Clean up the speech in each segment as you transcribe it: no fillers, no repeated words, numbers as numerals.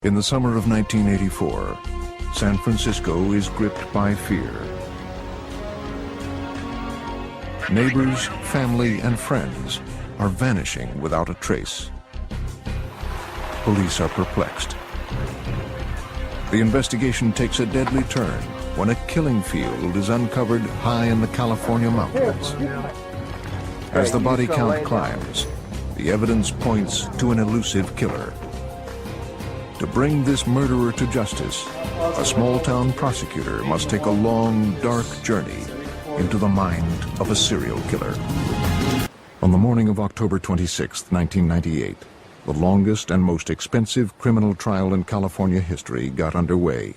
In the summer of 1984, San Francisco is gripped by fear. Neighbors, family, and friends are vanishing without a trace. Police are perplexed. The investigation takes a deadly turn when a killing field is uncovered high in the California mountains. As the body count climbs, the evidence points to an elusive killer. To bring this murderer to justice, a small-town prosecutor must take a long, dark journey into the mind of a serial killer. On the morning of October 26, 1998, the longest and most expensive criminal trial in California history got underway.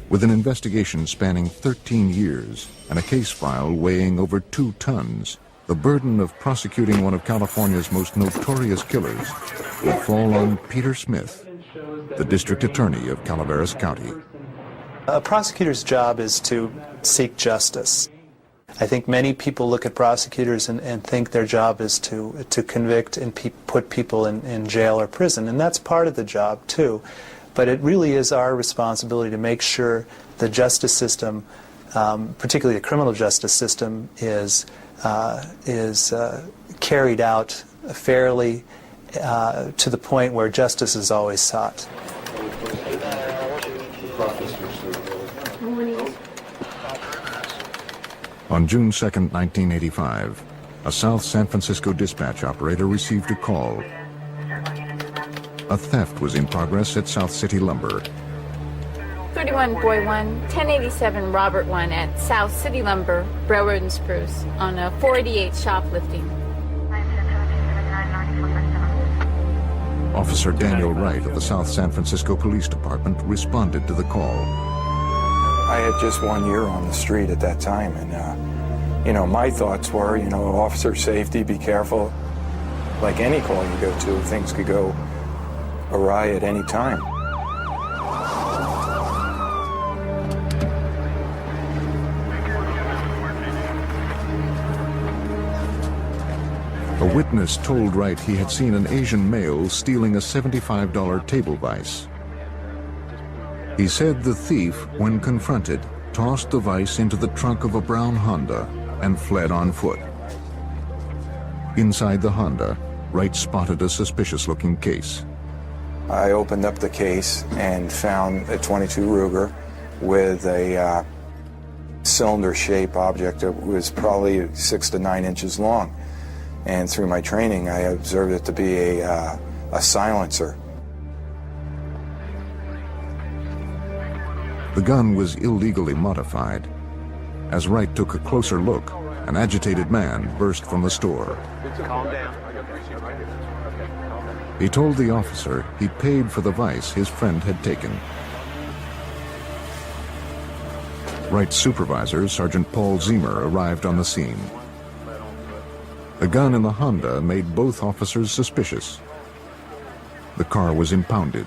With an investigation spanning 13 years and a case file weighing over 2 tons, the burden of prosecuting one of California's most notorious killers would fall on Peter Smith, the district attorney of Calaveras County. A prosecutor's job is to seek justice. I think many people look at prosecutors and think their job is to convict and put people in jail or prison, and that's part of the job too. But it really is our responsibility to make sure the justice system, particularly the criminal justice system, is carried out fairly to the point where justice is always sought. On June 2, 1985, a South San Francisco dispatch operator received a call. A theft was in progress at South City Lumber. 31 Boy 1, 1087 Robert 1 at South City Lumber, Railroad and Spruce, on a 488 shoplifting. Officer Daniel Wright of the South San Francisco Police Department responded to the call. I had just 1 year on the street at that time, and my thoughts were, officer safety, be careful. Like any call you go to, things could go awry at any time. A witness told Wright he had seen an Asian male stealing a $75 table vise. He said the thief, when confronted, tossed the vise into the trunk of a brown Honda and fled on foot. Inside the Honda, Wright spotted a suspicious-looking case. I opened up the case and found a .22 Ruger with a cylinder-shaped object that was probably 6 to 9 inches long. And through my training, I observed it to be a silencer. The gun was illegally modified. As Wright took a closer look, an agitated man burst from the store. Calm down. He told the officer he paid for the vise his friend had taken. Wright's supervisor, Sergeant Paul Zemer, arrived on the scene. The gun in the Honda made both officers suspicious. The car was impounded.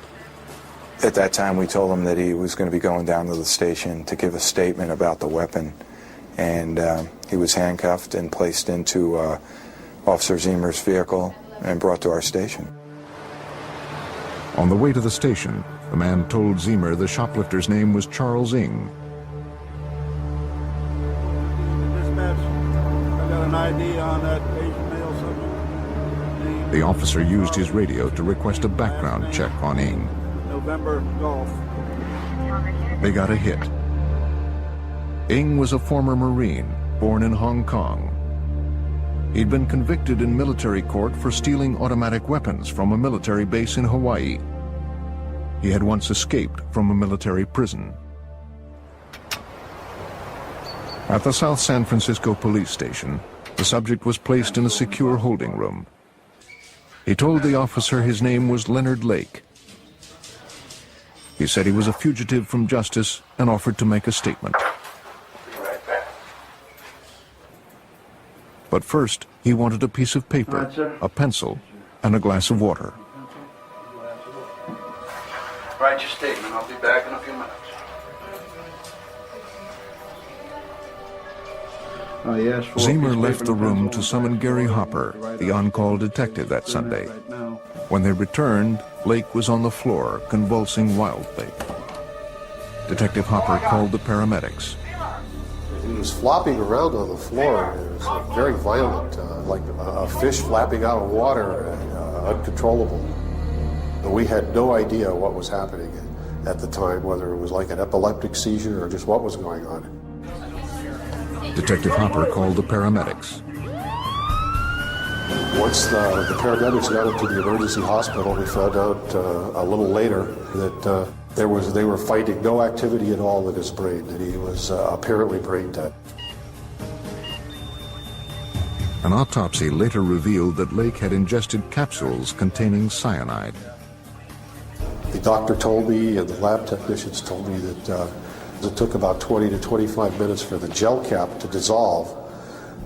At that time, we told him that he was going to be going down to the station to give a statement about the weapon. And he was handcuffed and placed into Officer Zemer's vehicle and brought to our station. On the way to the station, the man told Zemer the shoplifter's name was Charles Ng. Dispatch, I got an ID on that Asian male subject. The officer used his radio to request a background check on Ng. November Golf. They got a hit. Ng was a former Marine, born in Hong Kong. He'd been convicted in military court for stealing automatic weapons from a military base in Hawaii. He had once escaped from a military prison. At the South San Francisco police station, the subject was placed in a secure holding room. He told the officer his name was Leonard Lake. He said he was a fugitive from justice and offered to make a statement. But first, he wanted a piece of paper, a pencil, and a glass of water. Write your statement. I'll be back in a few minutes. Zemer left the room to summon Gary Hopper, the on-call detective that Sunday. When they returned, Lake was on the floor, convulsing wildly. Detective Hopper called the paramedics. He was flopping around on the floor. It was very violent, like a fish flapping out of water, uncontrollable. We had no idea what was happening at the time, whether it was like an epileptic seizure or just what was going on. Detective Hopper called the paramedics. Once the paramedics got him to the emergency hospital, we found out a little later that they were finding no activity at all in his brain, that he was apparently brain dead. An autopsy later revealed that Lake had ingested capsules containing cyanide. The doctor told me and the lab technicians told me that it took about 20 to 25 minutes for the gel cap to dissolve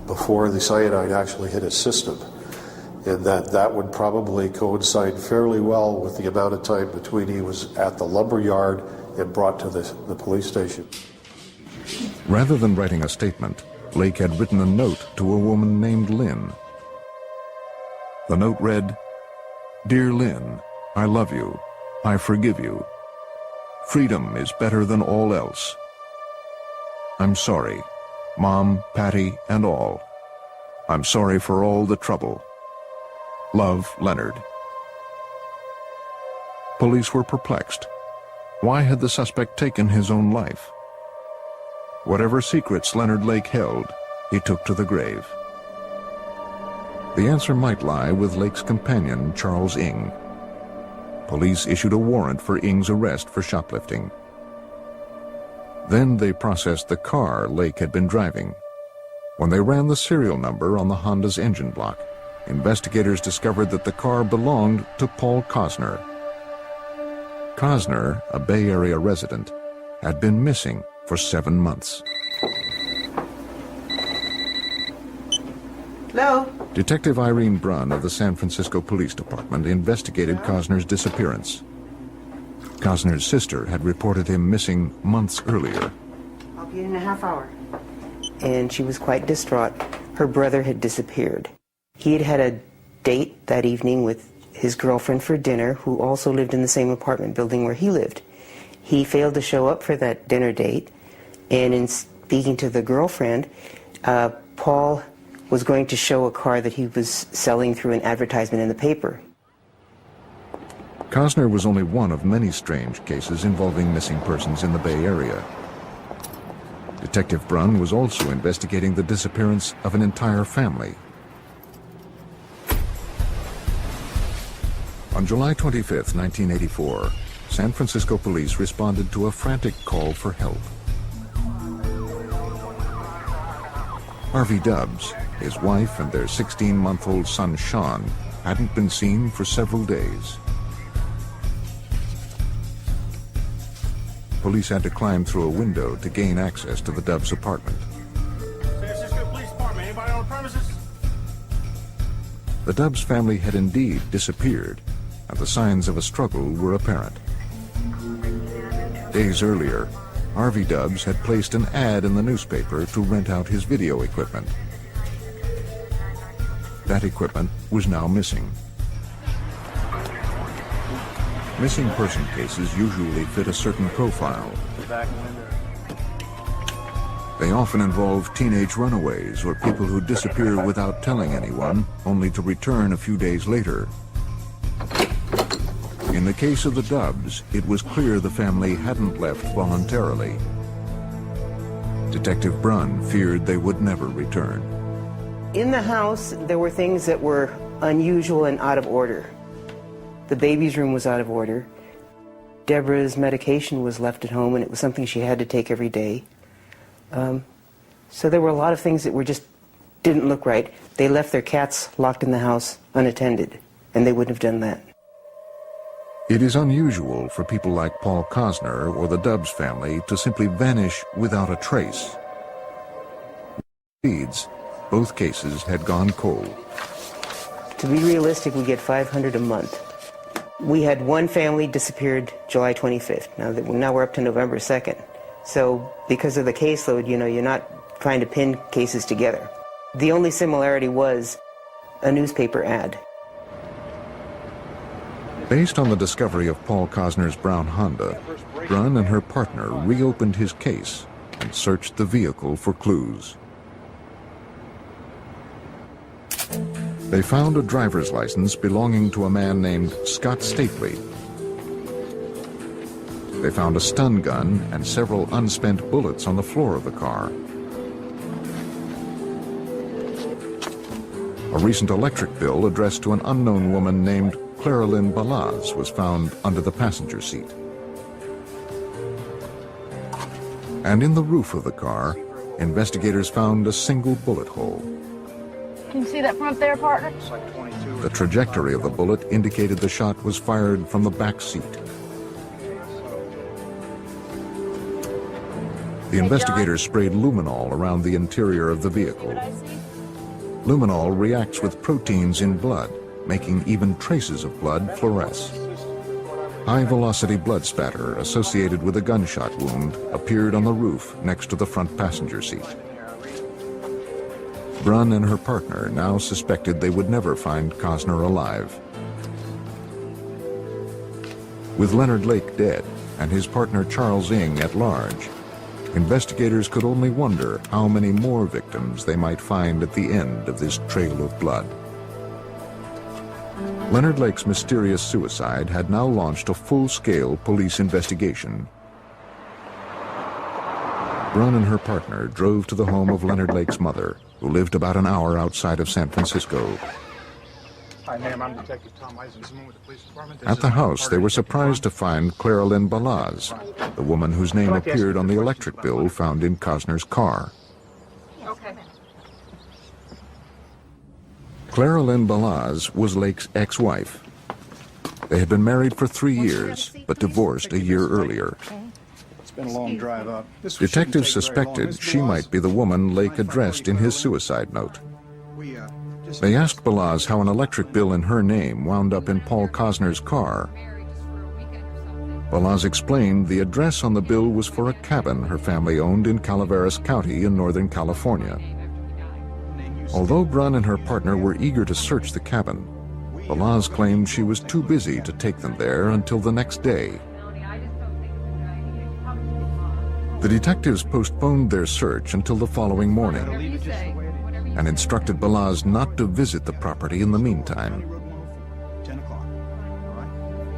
before the cyanide actually hit his system, and that would probably coincide fairly well with the amount of time between he was at the lumber yard and brought to the police station. Rather than writing a statement, Lake had written a note to a woman named Lynn. The note read, "Dear Lynn, I love you. I forgive you. Freedom is better than all else. I'm sorry, Mom, Patty, and all. I'm sorry for all the trouble. Love, Leonard." Police were perplexed. Why had the suspect taken his own life? Whatever secrets Leonard Lake held, he took to the grave. The answer might lie with Lake's companion, Charles Ing. Police issued a warrant for Ing's arrest for shoplifting. Then they processed the car Lake had been driving. When they ran the serial number on the Honda's engine block, investigators discovered that the car belonged to Paul Cosner. Cosner, a Bay Area resident, had been missing for 7 months. Hello? Detective Irene Brunn of the San Francisco Police Department investigated Cosner's disappearance. Cosner's sister had reported him missing months earlier. I'll be in a half hour. And she was quite distraught. Her brother had disappeared. He had had a date that evening with his girlfriend for dinner, who also lived in the same apartment building where he lived. He failed to show up for that dinner date, and in speaking to the girlfriend, Paul was going to show a car that he was selling through an advertisement in the paper. Cosner was only one of many strange cases involving missing persons in the Bay Area. Detective Brunn was also investigating the disappearance of an entire family. On July 25, 1984, San Francisco police responded to a frantic call for help. Harvey Dubbs, his wife, and their 16-month-old son Sean hadn't been seen for several days. Police had to climb through a window to gain access to the Dubbs apartment. San Francisco Police Department, anybody on the premises? The Dubbs family had indeed disappeared, and the signs of a struggle were apparent. Days earlier, Harvey Dubbs had placed an ad in the newspaper to rent out his video equipment. That equipment was now missing. Missing person cases usually fit a certain profile. They often involve teenage runaways or people who disappear without telling anyone, only to return a few days later. In the case of the Dubbs, it was clear the family hadn't left voluntarily. Detective Brunn feared they would never return. In the house, there were things that were unusual and out of order. The baby's room was out of order. Deborah's medication was left at home, and it was something she had to take every day. So there were a lot of things that were just didn't look right. They left their cats locked in the house unattended, and they wouldn't have done that. It is unusual for people like Paul Cosner or the Dubbs family to simply vanish without a trace. Both cases had gone cold. To be realistic, we get $500 a month. We had one family disappeared July 25th. Now we're up to November 2nd. So because of the caseload, you're not trying to pin cases together. The only similarity was a newspaper ad. Based on the discovery of Paul Cosner's brown Honda, Brunn and her partner reopened his case and searched the vehicle for clues. They found a driver's license belonging to a man named Scott Stapley. They found a stun gun and several unspent bullets on the floor of the car. A recent electric bill addressed to an unknown woman named Clara Lynn Balaz was found under the passenger seat. And in the roof of the car, investigators found a single bullet hole. Can you see that from up there, partner? The trajectory of the bullet indicated the shot was fired from the back seat. The investigators sprayed luminol around the interior of the vehicle. Luminol reacts with proteins in blood, making even traces of blood fluoresce. High-velocity blood spatter associated with a gunshot wound appeared on the roof next to the front passenger seat. Brunn and her partner now suspected they would never find Cosner alive. With Leonard Lake dead and his partner Charles Ng at large, investigators could only wonder how many more victims they might find at the end of this trail of blood. Leonard Lake's mysterious suicide had now launched a full-scale police investigation. Brunn and her partner drove to the home of Leonard Lake's mother, who lived about an hour outside of San Francisco. Hi, ma'am. I'm Detective Tom Eisenman with the police department. At the house, they were surprised to find Clara Lynn Balaz, the woman whose name appeared on the electric bill found in Cosner's car. Okay. Clara Lynn Balaz was Lake's ex-wife. They had been married for 3 years, but divorced a year earlier. It's been a long drive up. Detectives suspected she might be the woman Lake addressed in his suicide note. They asked Balaz how an electric bill in her name wound up in Paul Cosner's car. Balaz explained the address on the bill was for a cabin her family owned in Calaveras County in Northern California. Although Brunn and her partner were eager to search the cabin, Balaz claimed she was too busy to take them there until the next day. The detectives postponed their search until the following morning and instructed Balaz not to visit the property in the meantime. 10 o'clock. All right.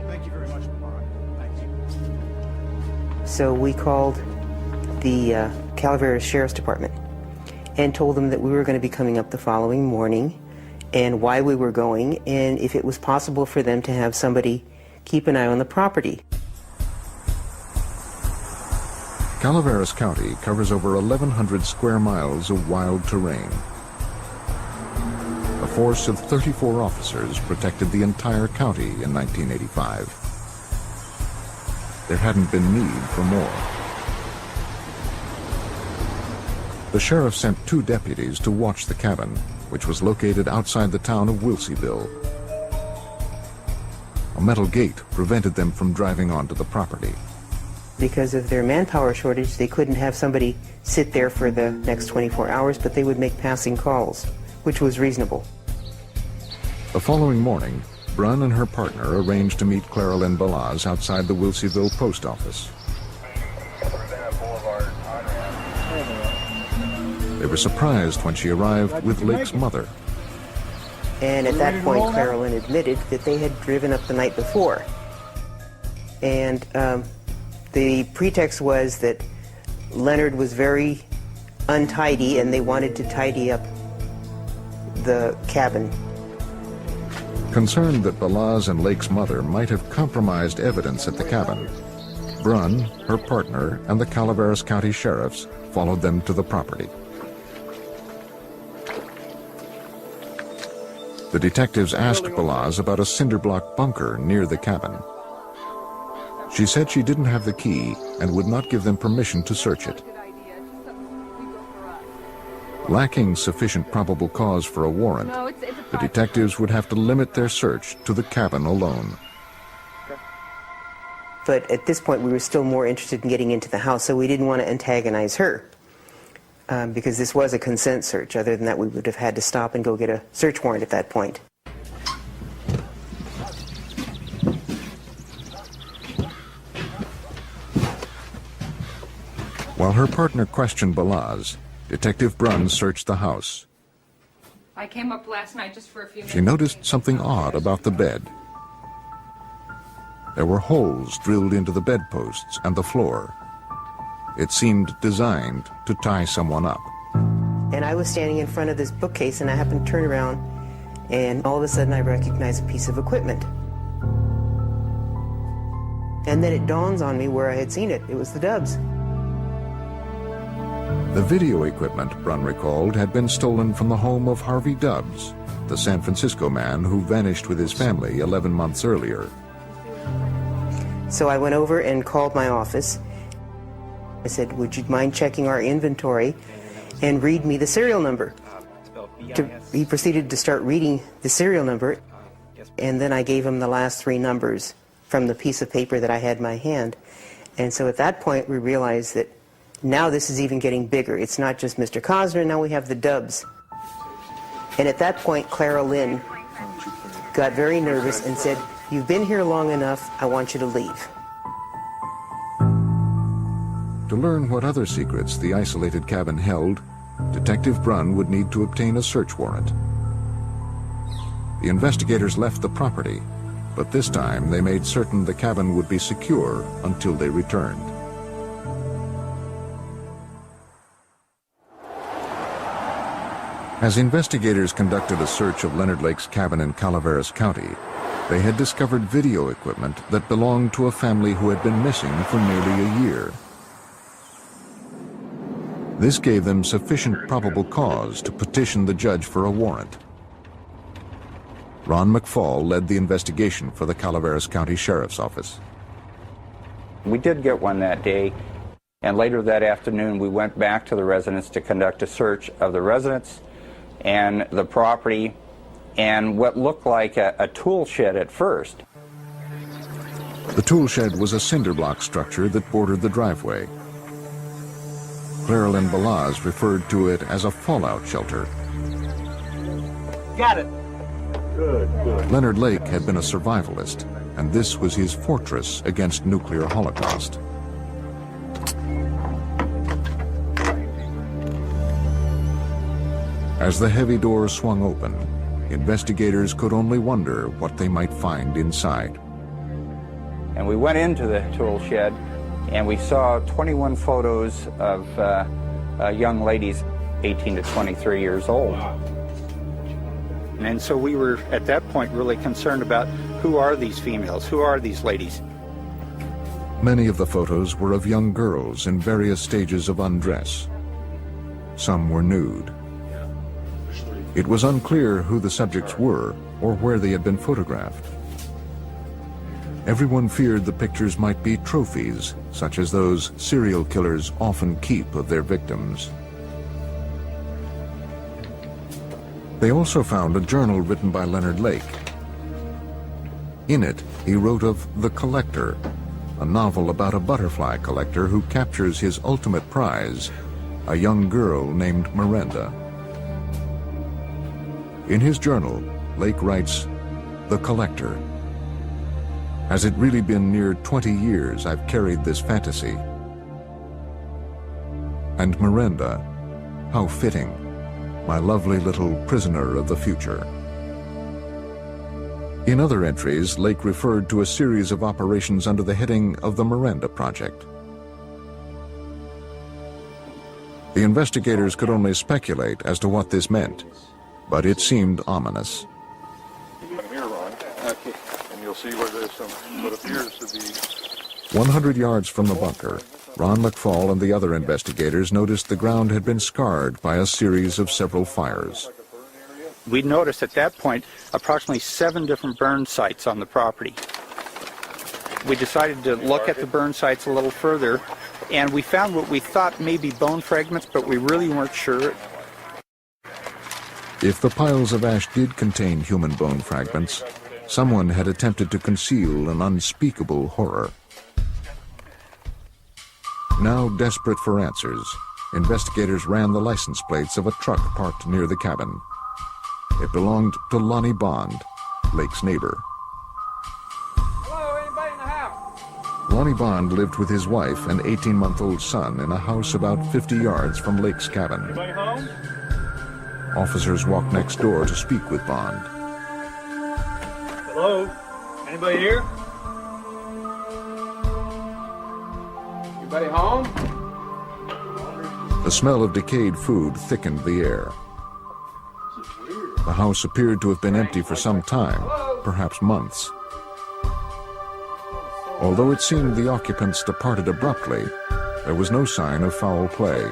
Thank you very much. All right. Thank you. So we called the Calaveras Sheriff's Department and told them that we were going to be coming up the following morning and why we were going and if it was possible for them to have somebody keep an eye on the property. Calaveras County covers over 1,100 square miles of wild terrain. A force of 34 officers protected the entire county in 1985. There hadn't been need for more. The sheriff sent 2 deputies to watch the cabin, which was located outside the town of Wilseyville. A metal gate prevented them from driving onto the property. Because of their manpower shortage, they couldn't have somebody sit there for the next 24 hours, but they would make passing calls, which was reasonable. The following morning, Brunn and her partner arranged to meet Clara Lynn Balaz outside the Wilseyville post office. They were surprised when she arrived with Lake's mother. And at that point, Clara Lynn admitted that they had driven up the night before. And the pretext was that Leonard was very untidy and they wanted to tidy up the cabin. Concerned that Balaz and Lake's mother might have compromised evidence at the cabin, Brunn, her partner, and the Calaveras County sheriffs followed them to the property. The detectives asked Balaz about a cinder block bunker near the cabin. She said she didn't have the key and would not give them permission to search it. Lacking sufficient probable cause for a warrant, the detectives would have to limit their search to the cabin alone. But at this point, we were still more interested in getting into the house, so we didn't want to antagonize her. Because this was a consent search. Other than that, we would have had to stop and go get a search warrant at that point. While her partner questioned Balaz, Detective Brunn searched the house. I came up last night just for a few minutes. She noticed something odd about the bed. There were holes drilled into the bedposts and the floor. It seemed designed to tie someone up. And I was standing in front of this bookcase, and I happened to turn around, and all of a sudden I recognized a piece of equipment. And then it dawns on me where I had seen it. It was the Dubs. The video equipment, Brunn recalled, had been stolen from the home of Harvey Dubs, the San Francisco man who vanished with his family 11 months earlier. So I went over and called my office. I said, would you mind checking our inventory and read me the serial number? He proceeded to start reading the serial number, and then I gave him the last 3 numbers from the piece of paper that I had in my hand. And so at that point we realized that now this is even getting bigger. It's not just Mr. Cosner, now we have the Dubs. And at that point Clara Lynn got very nervous and said, you've been here long enough, I want you to leave. To learn what other secrets the isolated cabin held, Detective Brunn would need to obtain a search warrant. The investigators left the property, but this time they made certain the cabin would be secure until they returned. As investigators conducted a search of Leonard Lake's cabin in Calaveras County, they had discovered video equipment that belonged to a family who had been missing for nearly a year. This gave them sufficient probable cause to petition the judge for a warrant. Ron McFall led the investigation for the Calaveras County Sheriff's Office. We did get one that day, and later that afternoon we went back to the residence to conduct a search of the residence and the property and what looked like a tool shed at first. The tool shed was a cinder block structure that bordered the driveway. Clara Lynn Balaz referred to it as a fallout shelter. Got it. Good, good. Leonard Lake had been a survivalist, and this was his fortress against nuclear holocaust. As the heavy door swung open, investigators could only wonder what they might find inside. And we went into the tool shed, and we saw 21 photos of young ladies, 18 to 23 years old. And so we were, at that point, really concerned about who are these females, who are these ladies? Many of the photos were of young girls in various stages of undress. Some were nude. It was unclear who the subjects were or where they had been photographed. Everyone feared the pictures might be trophies, such as those serial killers often keep of their victims. They also found a journal written by Leonard Lake. In it, he wrote of The Collector, a novel about a butterfly collector who captures his ultimate prize, a young girl named Miranda. In his journal, Lake writes, "The Collector. Has it really been near 20 years I've carried this fantasy? And Miranda, how fitting, my lovely little prisoner of the future." In other entries, Lake referred to a series of operations under the heading of the Miranda Project. The investigators could only speculate as to what this meant, but it seemed ominous. Here, Ron. Okay. And you'll see where there's some what appears to be 100 yards from the bunker, Ron McFall and the other investigators noticed the ground had been scarred by a series of several fires. We noticed at that point approximately 7 different burn sites on the property. We decided to look at the burn sites a little further, and we found what we thought may be bone fragments, but we really weren't sure. If the piles of ash did contain human bone fragments, someone had attempted to conceal an unspeakable horror. Now desperate for answers, investigators ran the license plates of a truck parked near the cabin. It belonged to Lonnie Bond, Lake's neighbor. Hello, anybody in the house? Lonnie Bond lived with his wife and 18-month-old son in a house about 50 yards from Lake's cabin. Anybody home? Officers walked next door to speak with Bond. Hello? Anybody here? Anybody home? The smell of decayed food thickened the air. The house appeared to have been empty for some time, perhaps months. Although it seemed the occupants departed abruptly, there was no sign of foul play.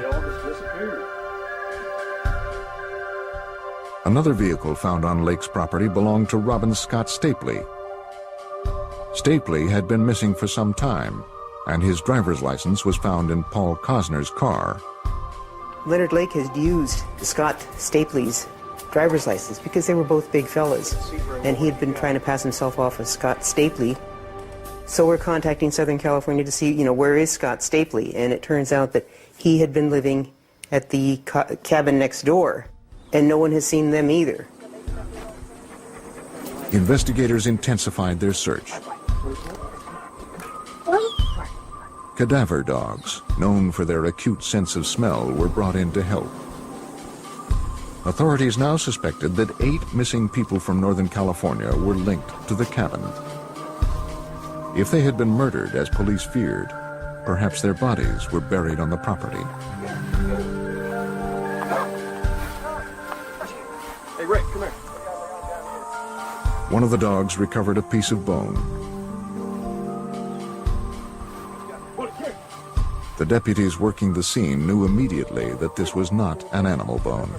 Another vehicle found on Lake's property belonged to Robin Scott Stapley. Stapley had been missing for some time, and his driver's license was found in Paul Cosner's car. Leonard Lake had used Scott Stapley's driver's license because they were both big fellas, and he had been trying to pass himself off as Scott Stapley. So we're contacting Southern California to see, where is Scott Stapley? And it turns out that he had been living at the cabin next door, and no one has seen them either. Investigators intensified their search. Cadaver dogs, known for their acute sense of smell, were brought in to help. Authorities now suspected that 8 missing people from Northern California were linked to the cabin. If they had been murdered, as police feared, perhaps their bodies were buried on the property. Hey, Rick, come here. One of the dogs recovered a piece of bone. The deputies working the scene knew immediately that this was not an animal bone.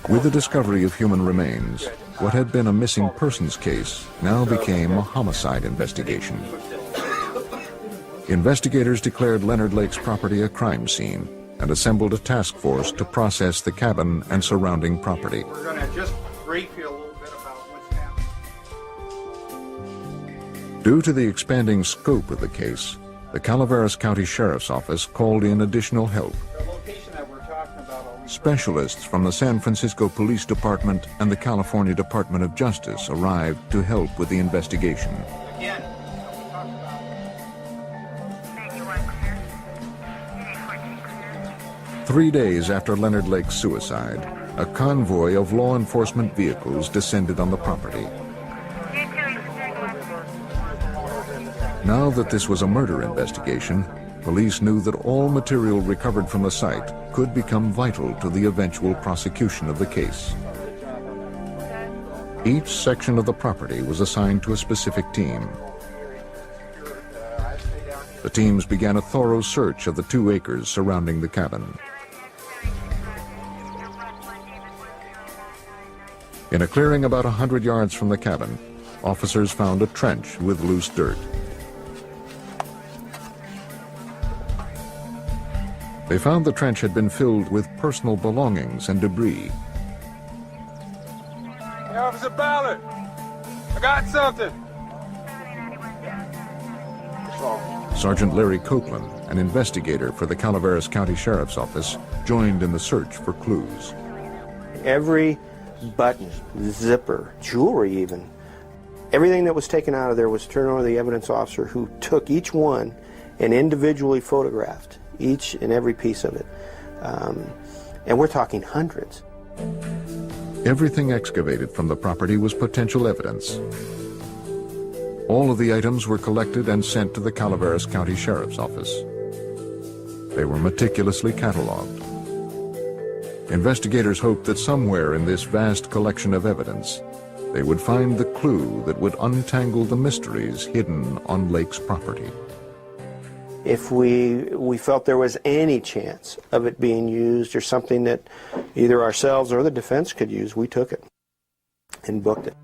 With the discovery of human remains, what had been a missing persons case now became a homicide investigation. Investigators declared Leonard Lake's property a crime scene and assembled a task force to process the cabin and surrounding property. We're going to just brief you a little bit about what's happening. Due to the expanding scope of the case, the Calaveras County Sheriff's Office called in additional help. Specialists from the San Francisco Police Department and the California Department of Justice arrived to help with the investigation. 3 days after Leonard Lake's suicide, a convoy of law enforcement vehicles descended on the property. Now that this was a murder investigation, police knew that all material recovered from the site could become vital to the eventual prosecution of the case. Each section of the property was assigned to a specific team. The teams began a thorough search of the 2 acres surrounding the cabin. In a clearing about 100 yards from the cabin, officers found a trench with loose dirt. They found the trench had been filled with personal belongings and debris. Hey, Officer Ballard, I got something. Sergeant Larry Copeland, an investigator for the Calaveras County Sheriff's Office, joined in the search for clues. Every button, zipper, jewelry even, everything that was taken out of there was turned over to the evidence officer, who took each one and individually photographed each and every piece of it. And we're talking hundreds. Everything excavated from the property was potential evidence. All of the items were collected and sent to the Calaveras County Sheriff's Office. They were meticulously cataloged. Investigators hoped that somewhere in this vast collection of evidence, they would find the clue that would untangle the mysteries hidden on Lake's property. If we felt there was any chance of it being used or something that either ourselves or the defense could use, we took it and booked it.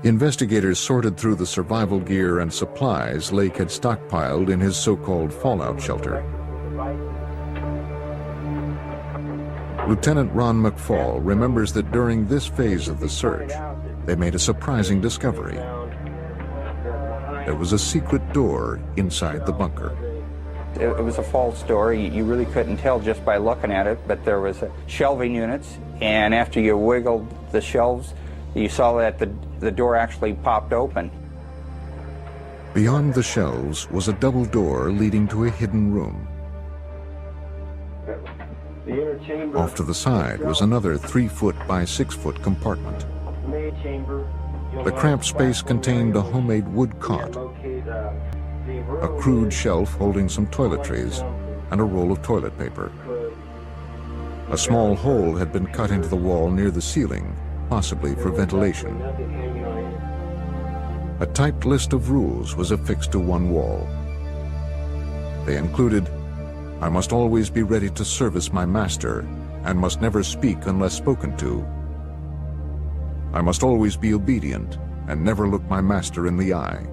Investigators sorted through the survival gear and supplies Lake had stockpiled in his so-called fallout shelter. Lieutenant Ron McFall remembers that during this phase of the search, they made a surprising discovery. There was a secret door inside the bunker. It was a false door. You really couldn't tell just by looking at it, but there was shelving units, and after you wiggled the shelves, you saw that the door actually popped open. Beyond the shelves was a double door leading to a hidden room. Off to the side was another 3-foot by 6-foot compartment. The cramped space contained a homemade wood cot, a crude shelf holding some toiletries, and a roll of toilet paper. A small hole had been cut into the wall near the ceiling, possibly for ventilation. A typed list of rules was affixed to one wall. They included, "I must always be ready to service my master and must never speak unless spoken to. I must always be obedient and never look my master in the eye."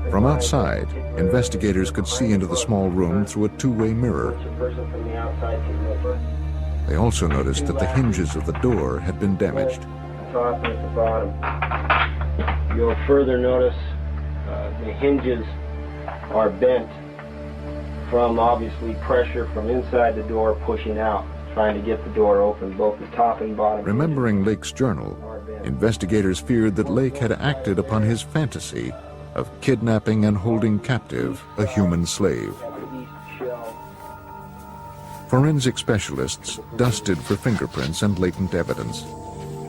From outside, investigators could see into the small room through a two-way mirror. They also noticed that the hinges of the door had been damaged. Top and at the bottom. You'll further notice the hinges are bent from obviously pressure from inside the door pushing out, trying to get the door open, both the top and bottom. Remembering Lake's journal, investigators feared that Lake had acted upon his fantasy of kidnapping and holding captive a human slave. Forensic specialists dusted for fingerprints and latent evidence.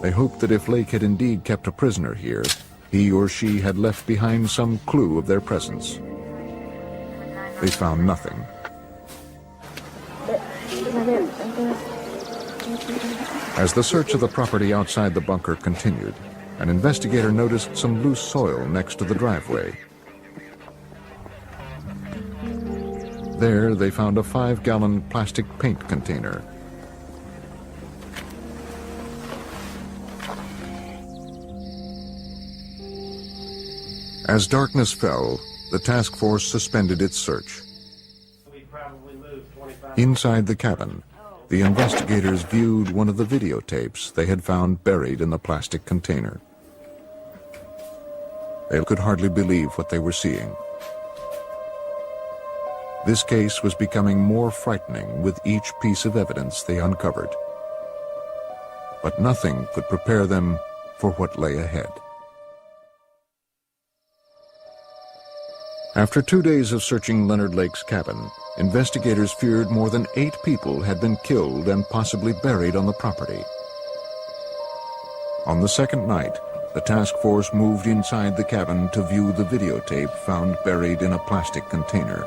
They hoped that if Lake had indeed kept a prisoner here, he or she had left behind some clue of their presence. They found nothing. As the search of the property outside the bunker continued, an investigator noticed some loose soil next to the driveway. There, they found a 5-gallon plastic paint container. As darkness fell, the task force suspended its search. Inside the cabin, the investigators viewed one of the videotapes they had found buried in the plastic container. They could hardly believe what they were seeing. This case was becoming more frightening with each piece of evidence they uncovered. But nothing could prepare them for what lay ahead. After 2 days of searching Leonard Lake's cabin, investigators feared more than 8 people had been killed and possibly buried on the property. On the second night, the task force moved inside the cabin to view the videotape found buried in a plastic container.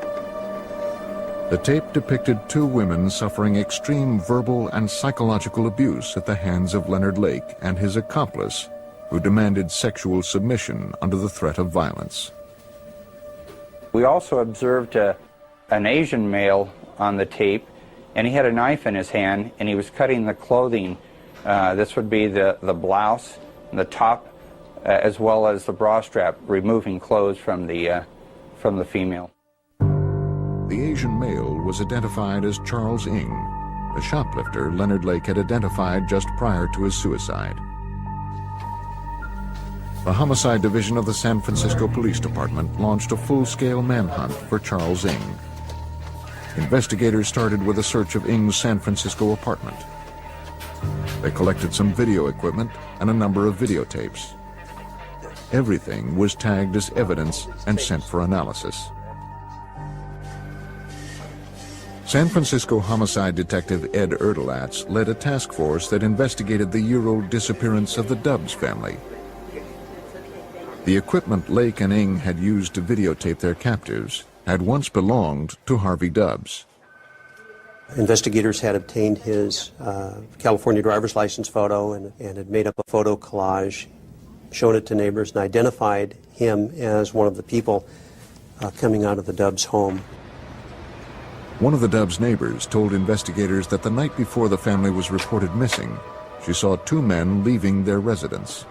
The tape depicted 2 women suffering extreme verbal and psychological abuse at the hands of Leonard Lake and his accomplice, who demanded sexual submission under the threat of violence. We also observed an Asian male on the tape, and he had a knife in his hand, and he was cutting the clothing. This would be the blouse, the top, as well as the bra strap, removing clothes from the female. The Asian male was identified as Charles Ng, the shoplifter Leonard Lake had identified just prior to his suicide. The Homicide Division of the San Francisco Police Department launched a full-scale manhunt for Charles Ng. Investigators started with a search of Ng's San Francisco apartment. They collected some video equipment and a number of videotapes. Everything was tagged as evidence and sent for analysis. San Francisco homicide detective Ed Erdelatz led a task force that investigated the year-old disappearance of the Dubs family. The equipment Lake and Ng had used to videotape their captives had once belonged to Harvey Dubs. Investigators had obtained his California driver's license photo and had made up a photo collage, shown it to neighbors, and identified him as one of the people coming out of the Dubs home. One of the Dubs' neighbors told investigators that the night before the family was reported missing, she saw 2 men leaving their residence.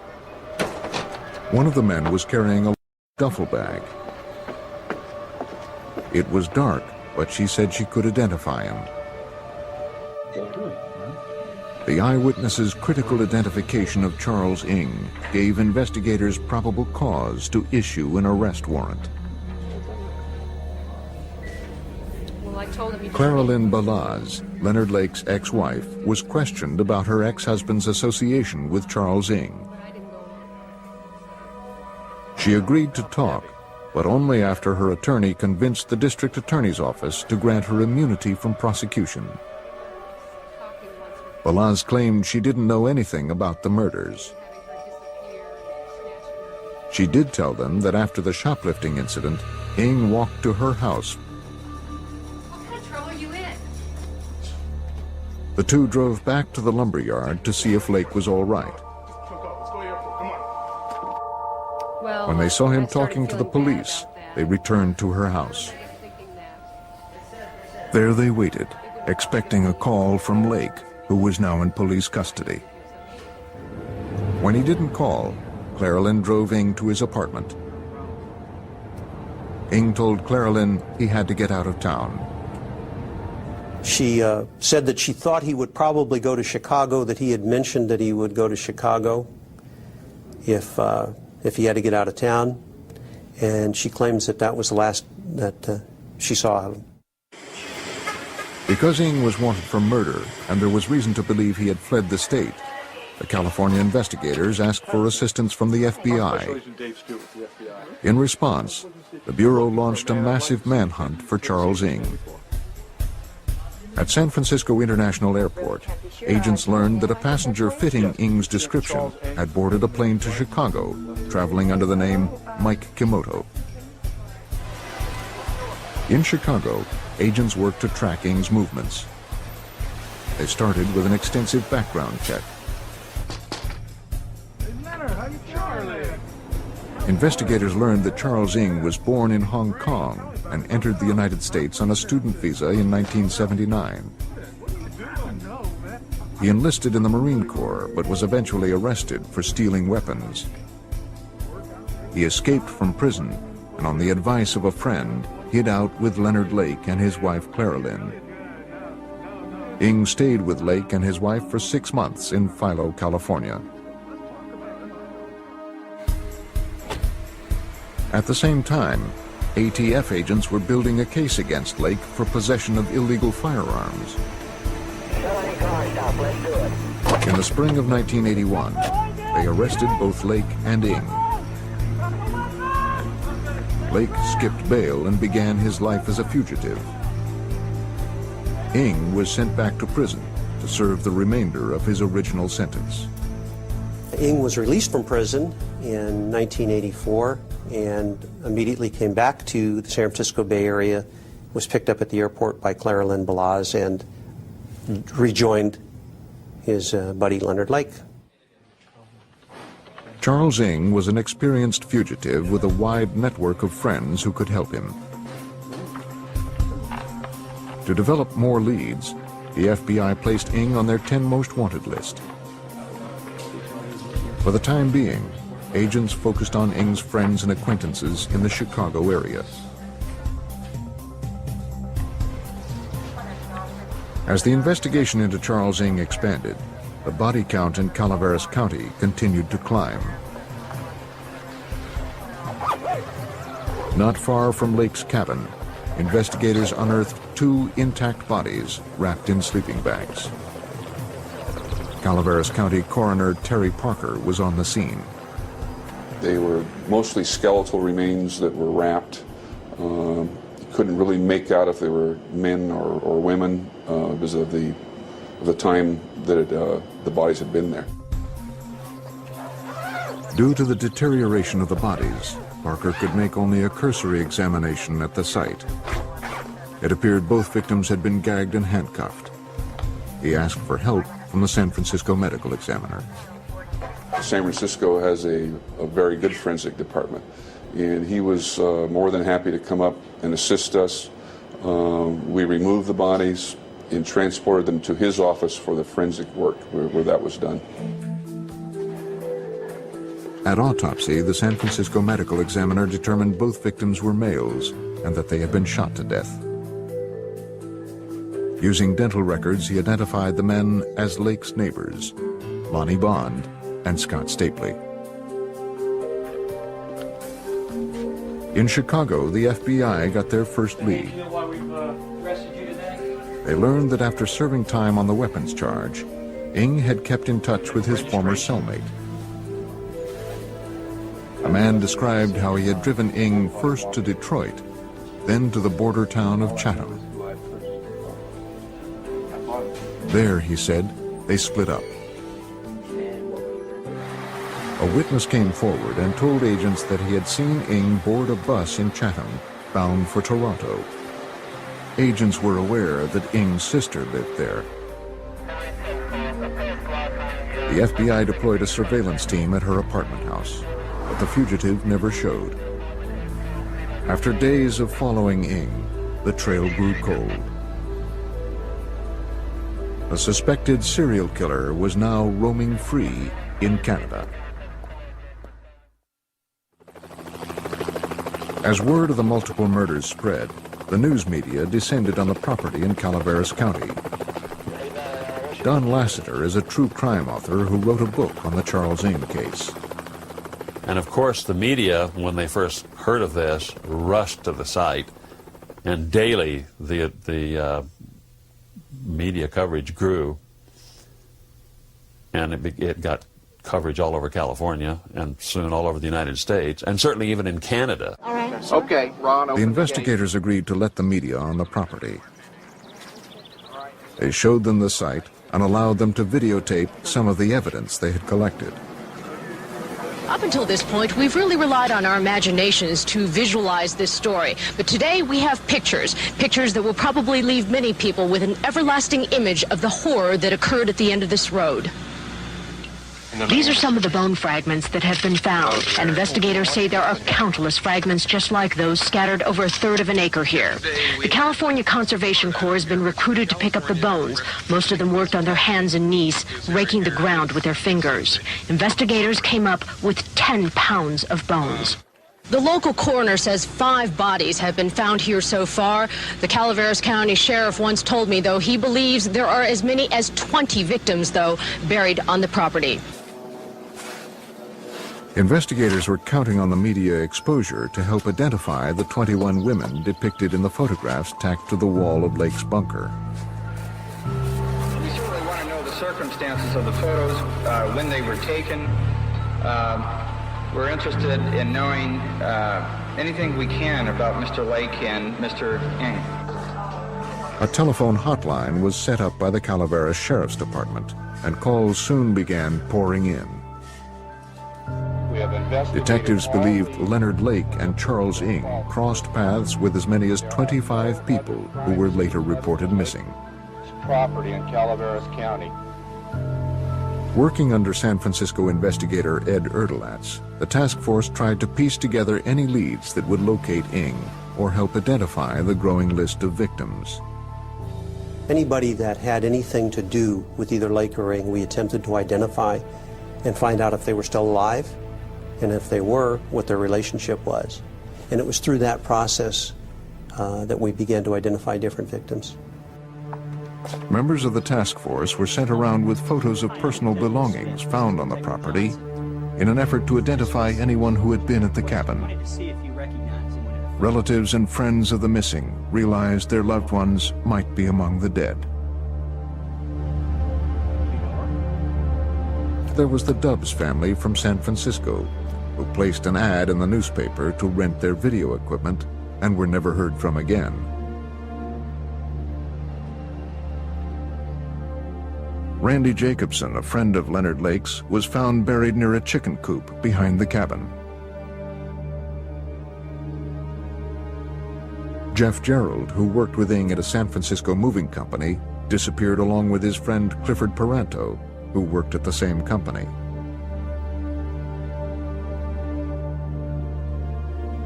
One of the men was carrying a duffel bag. It was dark, but she said she could identify him. The eyewitness's critical identification of Charles Ng gave investigators probable cause to issue an arrest warrant. Well, like told him. Clara Lynn Balaz, Leonard Lake's ex-wife, was questioned about her ex-husband's association with Charles Ng. She agreed to talk, but only after her attorney convinced the district attorney's office to grant her immunity from prosecution. Balaz claimed she didn't know anything about the murders. She did tell them that after the shoplifting incident, Ng walked to her house. What kind of trouble are you in? The two drove back to the lumberyard to see if Lake was all right. Well, When they saw him talking to the police, they returned to her house. There they waited, expecting a call from Lake, who was now in police custody. When he didn't call, Clara Lynn drove Ng to his apartment. Ng told Clara Lynn he had to get out of town. She said that she thought he would probably go to Chicago, that he had mentioned that he would go to Chicago if he had to get out of town, and she claims that that was the last that she saw of him. Because Ng was wanted for murder, and there was reason to believe he had fled the state, the California investigators asked for assistance from the FBI. In response, the Bureau launched a massive manhunt for Charles Ng. At San Francisco International Airport, agents learned that a passenger fitting Ng's description had boarded a plane to Chicago, traveling under the name Mike Kimoto. In Chicago, agents worked to track Ng's movements. They started with an extensive background check. Investigators learned that Charles Ng was born in Hong Kong and entered the United States on a student visa in 1979. He enlisted in the Marine Corps but was eventually arrested for stealing weapons. He escaped from prison and, on the advice of a friend, hid out with Leonard Lake and his wife Clara Lynn. Ng stayed with Lake and his wife for 6 months in Philo, California. At the same time, ATF agents were building a case against Lake for possession of illegal firearms. In the spring of 1981, they arrested both Lake and Ng. Lake skipped bail and began his life as a fugitive. Ng was sent back to prison to serve the remainder of his original sentence. Ng was released from prison in 1984 and immediately came back to the San Francisco Bay Area, was picked up at the airport by Clara Lynn Balaz, and rejoined his buddy Leonard Lake. Charles Ng was an experienced fugitive with a wide network of friends who could help him. To develop more leads, the FBI placed Ng on their 10 most wanted list. For the time being, agents focused on Ng's friends and acquaintances in the Chicago area. As the investigation into Charles Ng expanded, the body count in Calaveras County continued to climb. Not far from Lake's cabin, investigators unearthed 2 intact bodies wrapped in sleeping bags. Calaveras County Coroner Terry Parker was on the scene. They were mostly skeletal remains that were wrapped. You couldn't really make out if they were men or women because of the time that the bodies had been there. Due to the deterioration of the bodies, Parker could make only a cursory examination at the site. It appeared both victims had been gagged and handcuffed. He asked for help from the San Francisco medical examiner. San Francisco has a very good forensic department, and he was more than happy to come up and assist us. We removed the bodies and transported them to his office for the forensic work where that was done. At autopsy, the San Francisco medical examiner determined both victims were males and that they had been shot to death. Using dental records, he identified the men as Lake's neighbors, Lonnie Bond and Scott Stapley. In Chicago, the FBI got their first lead. They learned that after serving time on the weapons charge, Ng had kept in touch with his former cellmate. A man described how he had driven Ng first to Detroit, then to the border town of Chatham. There, he said, they split up. A witness came forward and told agents that he had seen Ng board a bus in Chatham, bound for Toronto. Agents were aware that Ng's sister lived there. The FBI deployed a surveillance team at her apartment house, but the fugitive never showed. After days of following Ng, the trail grew cold. A suspected serial killer was now roaming free in Canada. As word of the multiple murders spread, the news media descended on the property in Calaveras County. Don Lasseter is a true crime author who wrote a book on the Charles Ng case. And of course the media, when they first heard of this, rushed to the site, and daily the media coverage grew, and it got coverage all over California, and soon all over the United States, and certainly even in Canada. All right. Okay, Ron. The investigators agreed to let the media on the property. They showed them the site and allowed them to videotape some of the evidence they had collected. Up until this point, we've really relied on our imaginations to visualize this story. But today we have pictures that will probably leave many people with an everlasting image of the horror that occurred at the end of this road. These are some of the bone fragments that have been found, and investigators say there are countless fragments just like those scattered over a third of an acre here. The California Conservation Corps has been recruited to pick up the bones. Most of them worked on their hands and knees, raking the ground with their fingers. Investigators came up with 10 pounds of bones. The local coroner says 5 bodies have been found here so far. The Calaveras County Sheriff once told me, though, he believes there are as many as 20 victims, though, buried on the property. Investigators were counting on the media exposure to help identify the 21 women depicted in the photographs tacked to the wall of Lake's bunker. We certainly want to know the circumstances of the photos, when they were taken. We're interested in knowing anything we can about Mr. Lake and Mr. Ng. A telephone hotline was set up by the Calaveras Sheriff's Department, and calls soon began pouring in. Detectives believed Leonard Lake and Charles Ng crossed paths with as many as 25 people who were later reported missing. Property in Calaveras County. Working under San Francisco investigator Ed Erdelatz, the task force tried to piece together any leads that would locate Ng or help identify the growing list of victims. Anybody that had anything to do with either Lake or Ng, we attempted to identify and find out if they were still alive, and if they were, what their relationship was. And it was through that process that we began to identify different victims. Members of the task force were sent around with photos of personal belongings found on the property in an effort to identify anyone who had been at the cabin. Relatives and friends of the missing realized their loved ones might be among the dead. There was the Dubs family from San Francisco, who placed an ad in the newspaper to rent their video equipment and were never heard from again. Randy Jacobson, a friend of Leonard Lake's, was found buried near a chicken coop behind the cabin. Jeff Gerald, who worked with Ng at a San Francisco moving company, disappeared along with his friend Clifford Paranto, who worked at the same company.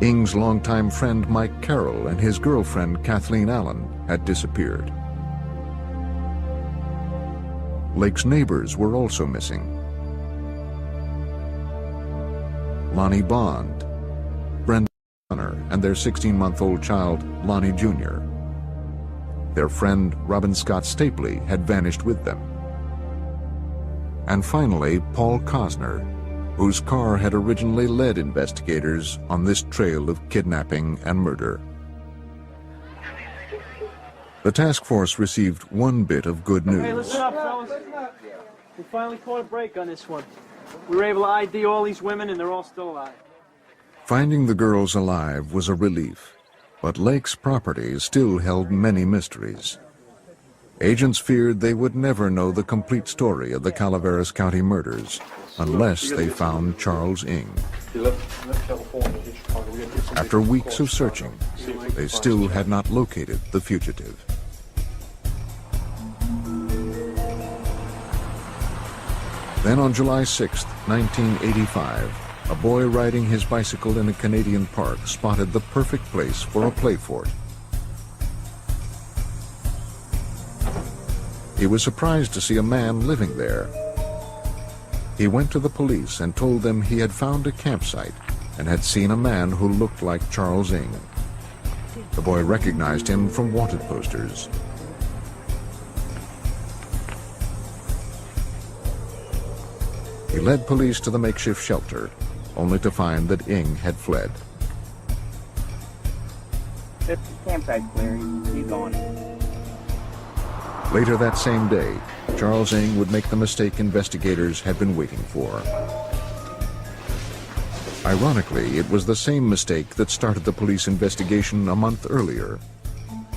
Ng's longtime friend Mike Carroll and his girlfriend Kathleen Allen had disappeared. Lake's neighbors were also missing. Lonnie Bond, Brenda Connor, and their 16-month-old child, Lonnie Jr. Their friend Robin Scott Stapley had vanished with them. And finally, Paul Cosner, whose car had originally led investigators on this trail of kidnapping and murder. The task force received one bit of good Hey, news. listen up, fellas. We finally caught a break on this one. We were able to ID all these women, and they're all still alive. Finding the girls alive was a relief, but Lake's property still held many mysteries. Agents feared they would never know the complete story of the Calaveras County murders unless they found Charles Ng. After weeks of searching, they still had not located the fugitive. Then on July 6, 1985, a boy riding his bicycle in a Canadian park spotted the perfect place for a play fort. He was surprised to see a man living there. He went to the police and told them he had found a campsite and had seen a man who looked like Charles Ng. The boy recognized him from wanted posters. He led police to the makeshift shelter, only to find that Ng had fled. This campsite's clear. He's gone. Later that same day, Charles Ng would make the mistake investigators had been waiting for. Ironically, it was the same mistake that started the police investigation a month earlier.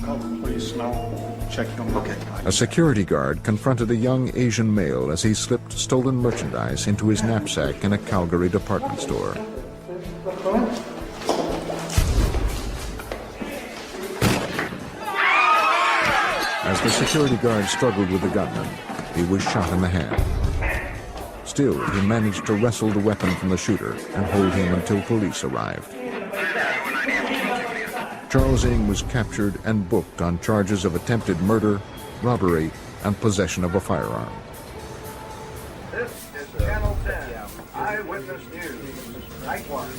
Call the police now. Check them. Okay. A security guard confronted a young Asian male as he slipped stolen merchandise into his knapsack in a Calgary department store. As the security guard struggled with the gunman, he was shot in the hand. Still, he managed to wrestle the weapon from the shooter and hold him until police arrived. Charles Ng was captured and booked on charges of attempted murder, robbery, and possession of a firearm. This is Channel 10, Eyewitness News, Night Watch.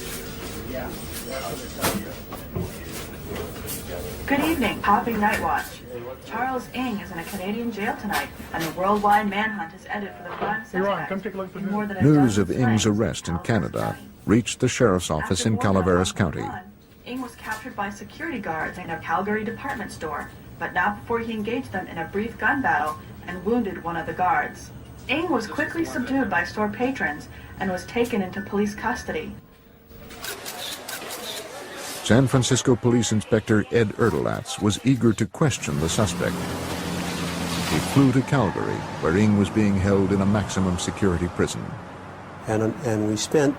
Good evening, Poppy Night Watch. Charles Ng is in a Canadian jail tonight, and a worldwide manhunt is ended for the prime suspect. In more than a News of dozen Ng's slings. arrest in Canada reached the sheriff's office in Calaveras County. Ng was captured by security guards in a Calgary department store, but not before he engaged them in a brief gun battle and wounded one of the guards. Ng was quickly subdued by store patrons and was taken into police custody. San Francisco Police Inspector Ed Erdelatz was eager to question the suspect. He flew to Calgary, where Ng was being held in a maximum security prison. And we spent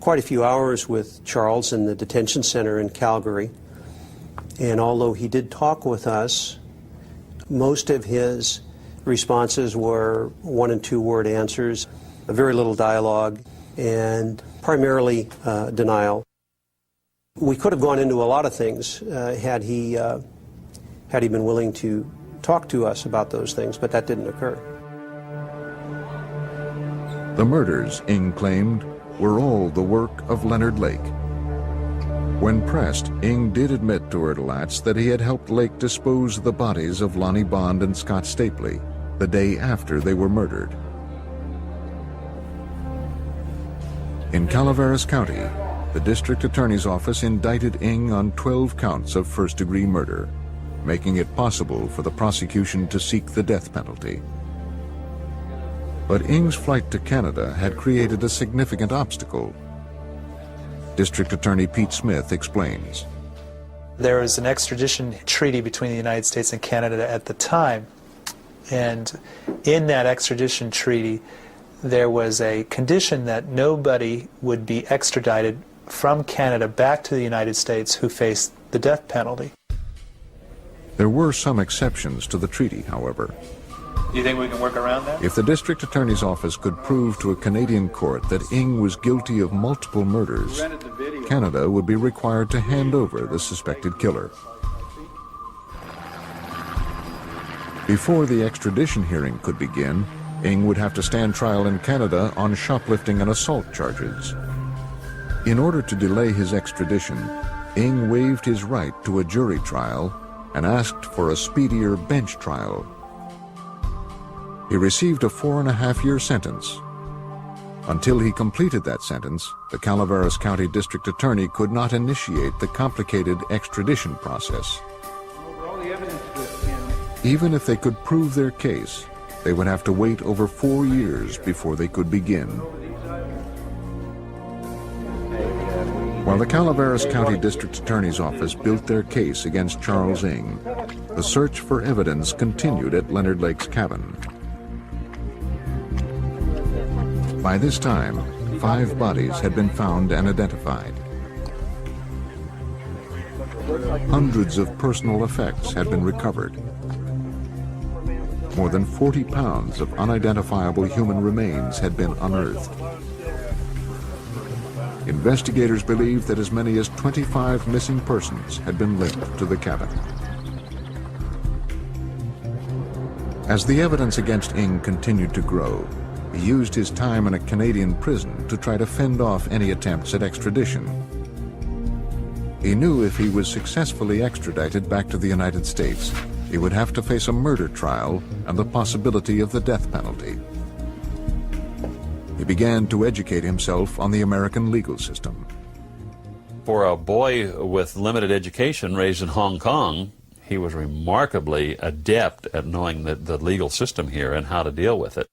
quite a few hours with Charles in the detention center in Calgary. And although he did talk with us, most of his responses were 1- and 2-word answers, very little dialogue, and primarily denial. We could have gone into a lot of things had he been willing to talk to us about those things, but that didn't occur. The murders, Ng claimed, were all the work of Leonard Lake. When pressed, Ng did admit to Erdelatz that he had helped Lake dispose of the bodies of Lonnie Bond and Scott Stapley the day after they were murdered. In Calaveras County, the district attorney's office indicted Ng on 12 counts of first-degree murder, making it possible for the prosecution to seek the death penalty. But Ng's flight to Canada had created a significant obstacle. District Attorney Pete Smith explains. There was an extradition treaty between the United States and Canada at the time, and in that extradition treaty there was a condition that nobody would be extradited from Canada back to the United States who faced the death penalty. There were some exceptions to the treaty, however. Do you think we can work around that? If the district attorney's office could prove to a Canadian court that Ng was guilty of multiple murders, Canada would be required to hand over the suspected killer. Before the extradition hearing could begin, Ng would have to stand trial in Canada on shoplifting and assault charges. In order to delay his extradition, Ng waived his right to a jury trial and asked for a speedier bench trial. He received a 4.5-year sentence. Until he completed that sentence, the Calaveras County District Attorney could not initiate the complicated extradition process. All the evidence Even if they could prove their case, they would have to wait over 4 years before they could begin. While the Calaveras County District Attorney's Office built their case against Charles Ng, the search for evidence continued at Leonard Lake's cabin. By this time, 5 bodies had been found and identified. Hundreds of personal effects had been recovered. More than 40 pounds of unidentifiable human remains had been unearthed. Investigators believed that as many as 25 missing persons had been linked to the cabin. As the evidence against Ng continued to grow, he used his time in a Canadian prison to try to fend off any attempts at extradition. He knew if he was successfully extradited back to the United States, he would have to face a murder trial and the possibility of the death penalty. He began to educate himself on the American legal system. For a boy with limited education raised in Hong Kong, he was remarkably adept at knowing the legal system here and how to deal with it.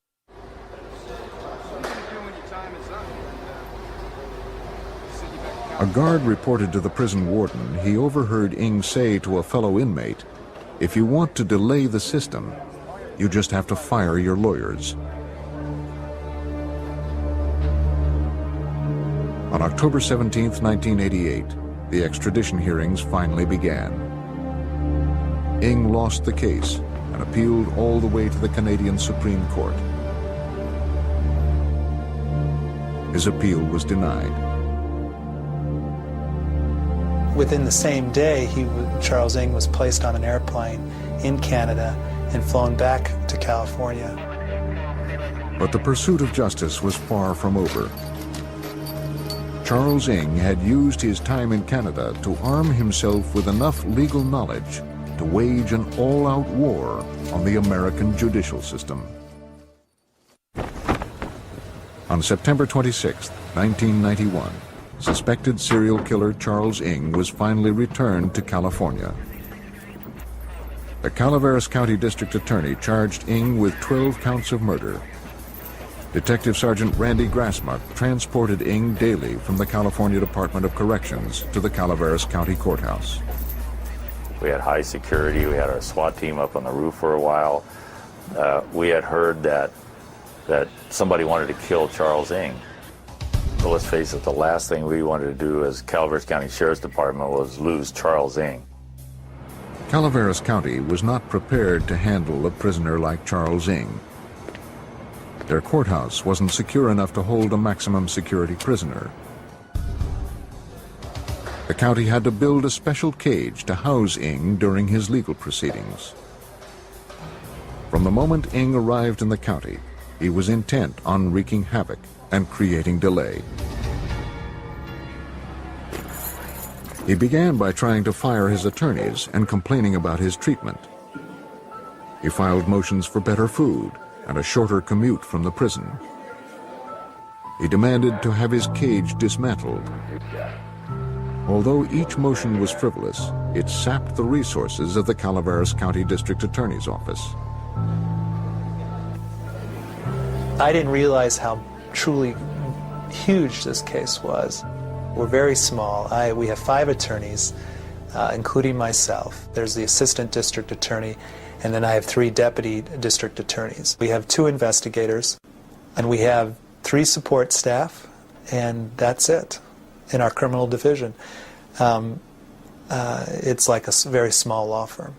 A guard reported to the prison warden he overheard Ng say to a fellow inmate, "If you want to delay the system, you just have to fire your lawyers." On October 17, 1988, the extradition hearings finally began. Ng lost the case and appealed all the way to the Canadian Supreme Court. His appeal was denied. Within the same day, Charles Ng was placed on an airplane in Canada and flown back to California. But the pursuit of justice was far from over. Charles Ng had used his time in Canada to arm himself with enough legal knowledge to wage an all-out war on the American judicial system. On September 26, 1991, suspected serial killer Charles Ng was finally returned to California. The Calaveras County District Attorney charged Ng with 12 counts of murder. Detective Sergeant Randy Grassmuck transported Ng daily from the California Department of Corrections to the Calaveras County Courthouse. We had high security. We had our SWAT team up on the roof for a while. We had heard that somebody wanted to kill Charles Ng. Well, let's face it, the last thing we wanted to do as Calaveras County Sheriff's Department was lose Charles Ng. Calaveras County was not prepared to handle a prisoner like Charles Ng. Their courthouse wasn't secure enough to hold a maximum security prisoner. The county had to build a special cage to house Ng during his legal proceedings. From the moment Ng arrived in the county, he was intent on wreaking havoc and creating delay. He began by trying to fire his attorneys and complaining about his treatment. He filed motions for better food and a shorter commute from the prison. He demanded to have his cage dismantled. Although each motion was frivolous, it sapped the resources of the Calaveras County District Attorney's Office. I didn't realize how truly huge this case was. We're very small. We have 5 attorneys, including myself. There's the assistant district attorney, and then I have 3 deputy district attorneys. We have 2 investigators, and we have 3 support staff, and that's it in our criminal division. It's like a very small law firm.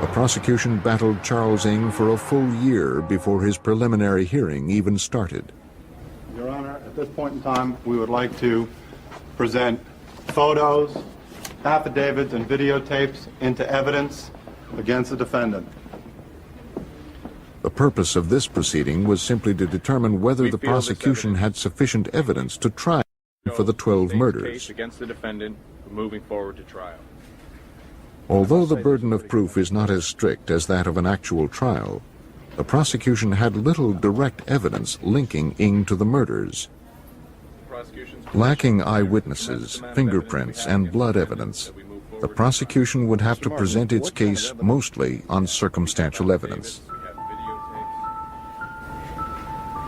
The prosecution battled Charles Ng for a full year before his preliminary hearing even started. Your Honor, at this point in time, we would like to present photos, affidavits, and videotapes into evidence against the defendant. The purpose of this proceeding was simply to determine whether the prosecution had sufficient evidence to try for the 12 murders. Against the defendant, moving forward to trial. Although the burden of proof is not as strict as that of an actual trial, the prosecution had little direct evidence linking Ng to the murders. Lacking eyewitnesses, fingerprints, and blood evidence, The prosecution would have to present its case mostly on circumstantial evidence.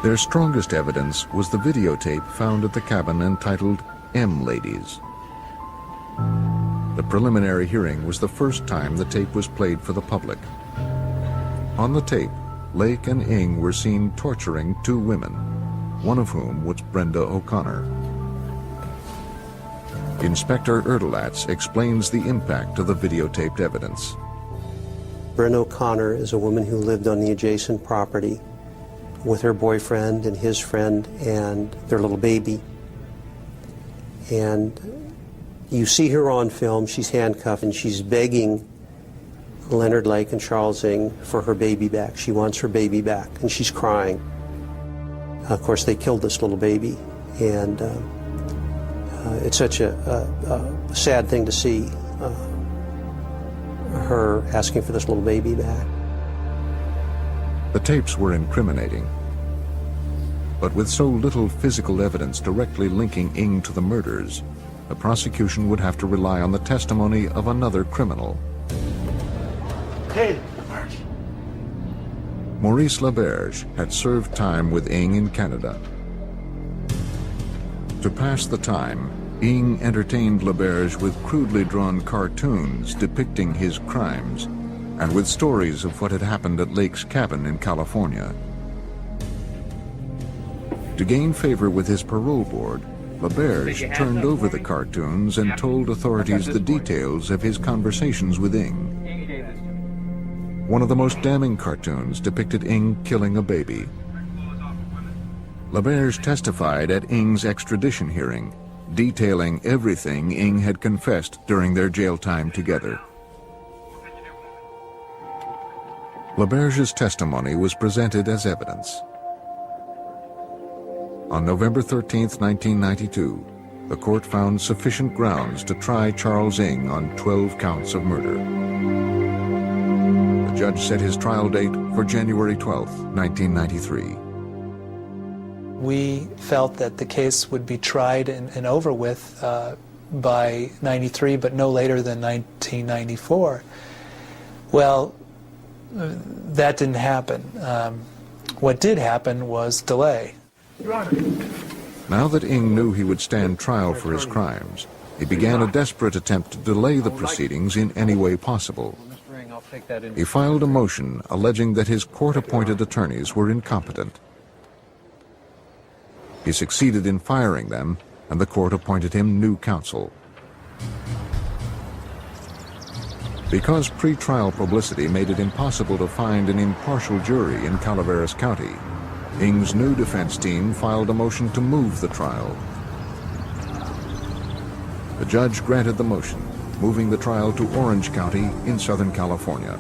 Their strongest evidence was the videotape found at the cabin entitled M Ladies. The preliminary hearing was the first time the tape was played for the public. On the tape, Lake and Ing were seen torturing two women, one of whom was Brenda O'Connor. Inspector Erdelatz explains the impact of the videotaped evidence. Brenda O'Connor is a woman who lived on the adjacent property with her boyfriend and his friend and their little baby. And you see her on film, she's handcuffed and she's begging Leonard Lake and Charles Ing for her baby back. She wants her baby back and she's crying. Of course, they killed this little baby, and it's such a sad thing to see her asking for this little baby back. The tapes were incriminating, but with so little physical evidence directly linking Ing to the murders, the prosecution would have to rely on the testimony of another criminal. Hey, Maurice Laberge had served time with Ing in Canada. To pass the time, Ing entertained Laberge with crudely drawn cartoons depicting his crimes and with stories of what had happened at Lake's cabin in California. To gain favor with his parole board, Laberge turned over the cartoons and told authorities the details of his conversations with Ing. One of the most damning cartoons depicted Ing killing a baby. Laberge testified at Ing's extradition hearing, detailing everything Ing had confessed during their jail time together. Laberge's testimony was presented as evidence. On November 13, 1992, the court found sufficient grounds to try Charles Ing on 12 counts of murder. The judge set his trial date for January 12, 1993. We felt that the case would be tried and over with by 93, but no later than 1994. Well, that didn't happen. What did happen was delay. Now that Ing knew he would stand trial for his crimes, he began a desperate attempt to delay the proceedings in any way possible. He filed a motion alleging that his court-appointed attorneys were incompetent. He succeeded in firing them, and the court appointed him new counsel. Because pre-trial publicity made it impossible to find an impartial jury in Calaveras County, Ing's new defense team filed a motion to move the trial. The judge granted the motion, moving the trial to Orange County in Southern California.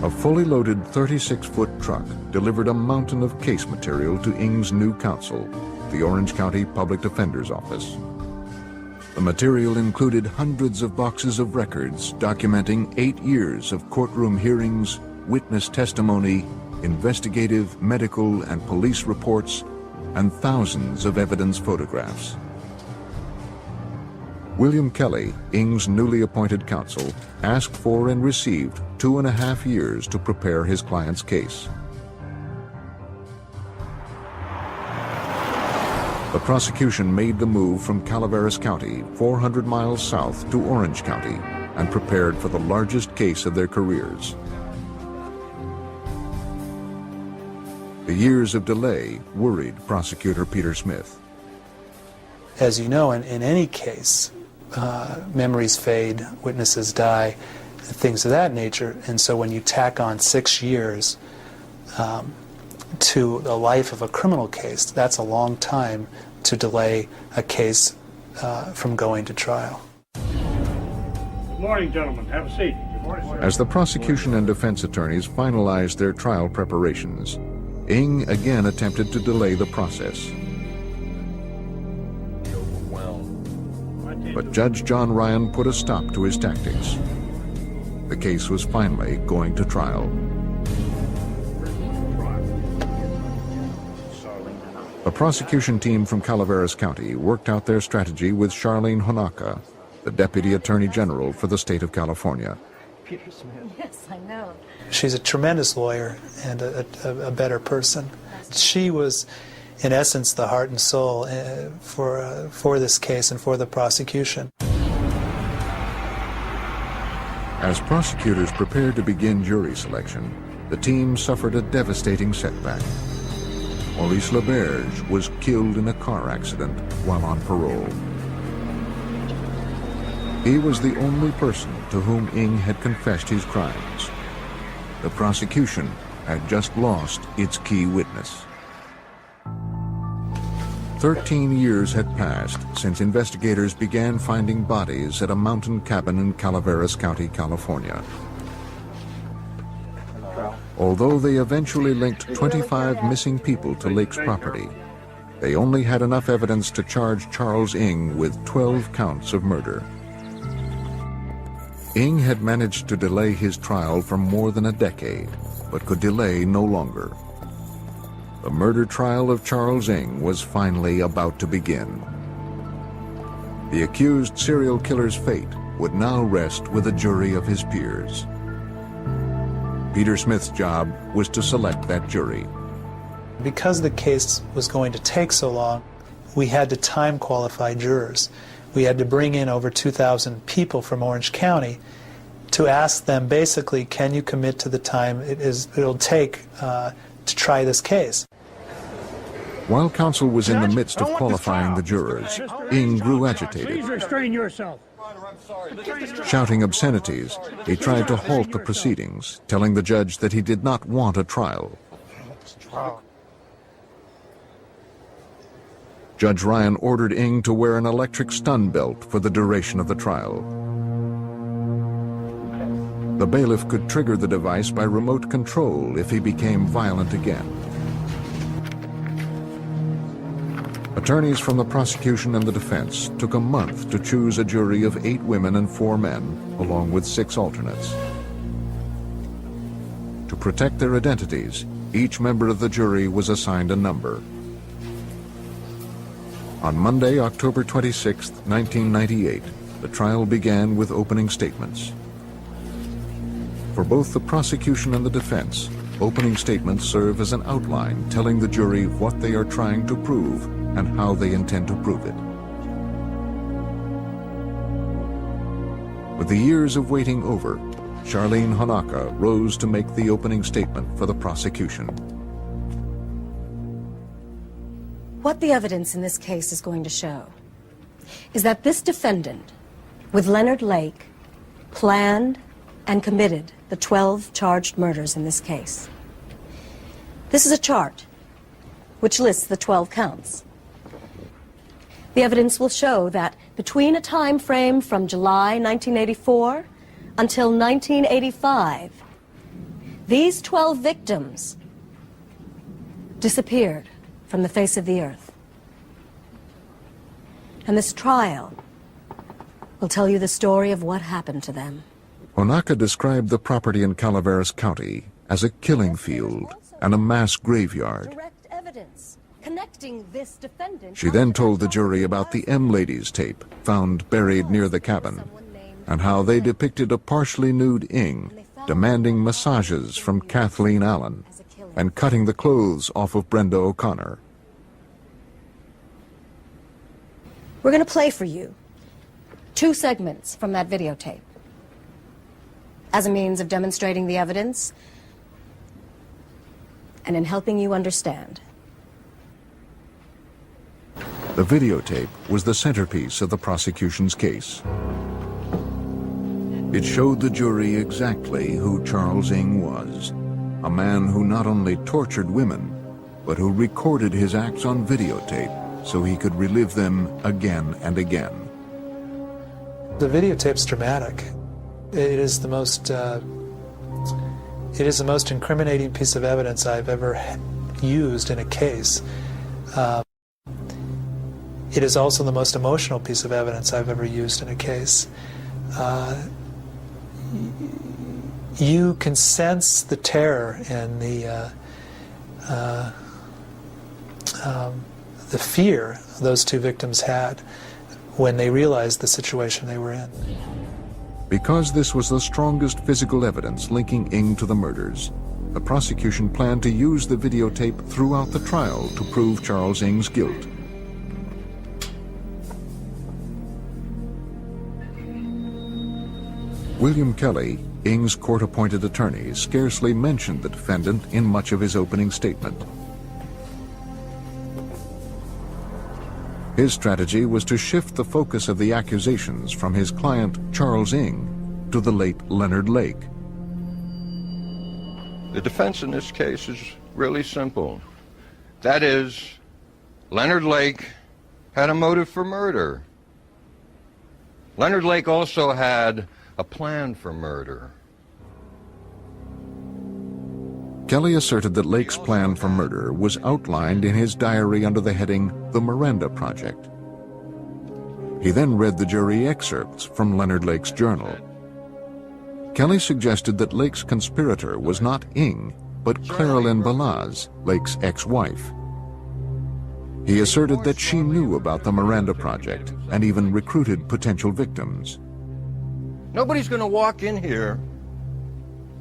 A fully loaded 36-foot truck delivered a mountain of case material to Ing's new counsel, the Orange County Public Defender's Office. The material included hundreds of boxes of records documenting 8 years of courtroom hearings, witness testimony, investigative, medical, and police reports, and thousands of evidence photographs. William Kelly, Ing's newly appointed counsel, asked for and received 2.5 years to prepare his client's case. The prosecution made the move from Calaveras County, 400 miles south, to Orange County, and prepared for the largest case of their careers. The years of delay worried prosecutor Peter Smith. As you know, in any case, memories fade, witnesses die, things of that nature. And so when you tack on 6 years to the life of a criminal case, that's a long time to delay a case from going to trial. Good morning, gentlemen. Have a seat. Good morning, sir. As the prosecution and defense attorneys finalized their trial preparations, Ing again attempted to delay the process. But Judge John Ryan put a stop to his tactics. The case was finally going to trial. A prosecution team from Calaveras County worked out their strategy with Charlene Honaka, the Deputy Attorney General for the state of California. Yes, I know. She's a tremendous lawyer and a better person. She was, in essence, the heart and soul for this case and for the prosecution. As prosecutors prepared to begin jury selection, the team suffered a devastating setback. Maurice LaBerge was killed in a car accident while on parole. He was the only person to whom Ng had confessed his crimes. The prosecution had just lost its key witness. 13 years had passed since investigators began finding bodies at a mountain cabin in Calaveras County, California. Although they eventually linked 25 missing people to Lake's property, they only had enough evidence to charge Charles Ng with 12 counts of murder. Ng had managed to delay his trial for more than a decade, but could delay no longer. The murder trial of Charles Ng was finally about to begin. The accused serial killer's fate would now rest with a jury of his peers. Peter Smith's job was to select that jury. Because the case was going to take so long, we had to time qualify jurors. We had to bring in over 2,000 people from Orange County to ask them basically, can you commit to the time it'll take to try this case? While counsel was in the midst of qualifying the jurors, Ng grew agitated. Please restrain yourself. Shouting obscenities, he tried to halt the proceedings, telling the judge that he did not want a trial. Judge Ryan ordered Ng to wear an electric stun belt for the duration of the trial. The bailiff could trigger the device by remote control if he became violent again. Attorneys from the prosecution and the defense took a month to choose a jury of 8 women and 4 men, along with 6 alternates. To protect their identities, each member of the jury was assigned a number. On Monday, October 26, 1998, the trial began with opening statements. For both the prosecution and the defense, opening statements serve as an outline telling the jury what they are trying to prove and how they intend to prove it. With the years of waiting over, Charlene Honaka rose to make the opening statement for the prosecution. What the evidence in this case is going to show is that this defendant, with Leonard Lake, planned and committed the 12 charged murders in this case. This is a chart which lists the 12 counts. The evidence will show that between a time frame from July 1984 until 1985, these 12 victims disappeared from the face of the earth. And this trial will tell you the story of what happened to them. Honaka described the property in Calaveras County as a killing field and a mass graveyard. Direct evidence connecting this defendant. She then told the jury about the M Ladies tape found buried near the cabin and how they depicted a partially nude Ng demanding massages from Kathleen Allen and cutting the clothes off of Brenda O'Connor. We're going to play for you 2 segments from that videotape as a means of demonstrating the evidence and in helping you understand. The videotape was the centerpiece of the prosecution's case. It showed the jury exactly who Charles Ng was, a man who not only tortured women, but who recorded his acts on videotape so he could relive them again and again. The videotape's dramatic. It is the most incriminating piece of evidence I've ever used in a case. It is also the most emotional piece of evidence I've ever used in a case. You can sense the terror and the fear those two victims had when they realized the situation they were in. Because this was the strongest physical evidence linking Ng to the murders, the prosecution planned to use the videotape throughout the trial to prove Charles Ng's guilt. William Kelly, Ng's court-appointed attorney, scarcely mentioned the defendant in much of his opening statement. His strategy was to shift the focus of the accusations from his client, Charles Ng, to the late Leonard Lake. The defense in this case is really simple. That is, Leonard Lake had a motive for murder. Leonard Lake also had a plan for murder. Kelly asserted that Lake's plan for murder was outlined in his diary under the heading The Miranda Project. He then read the jury excerpts from Leonard Lake's journal. Kelly suggested that Lake's conspirator was not Ng, but Clarelyn Balaz, Lake's ex-wife. He asserted that she knew about the Miranda Project and even recruited potential victims. Nobody's going to walk in here,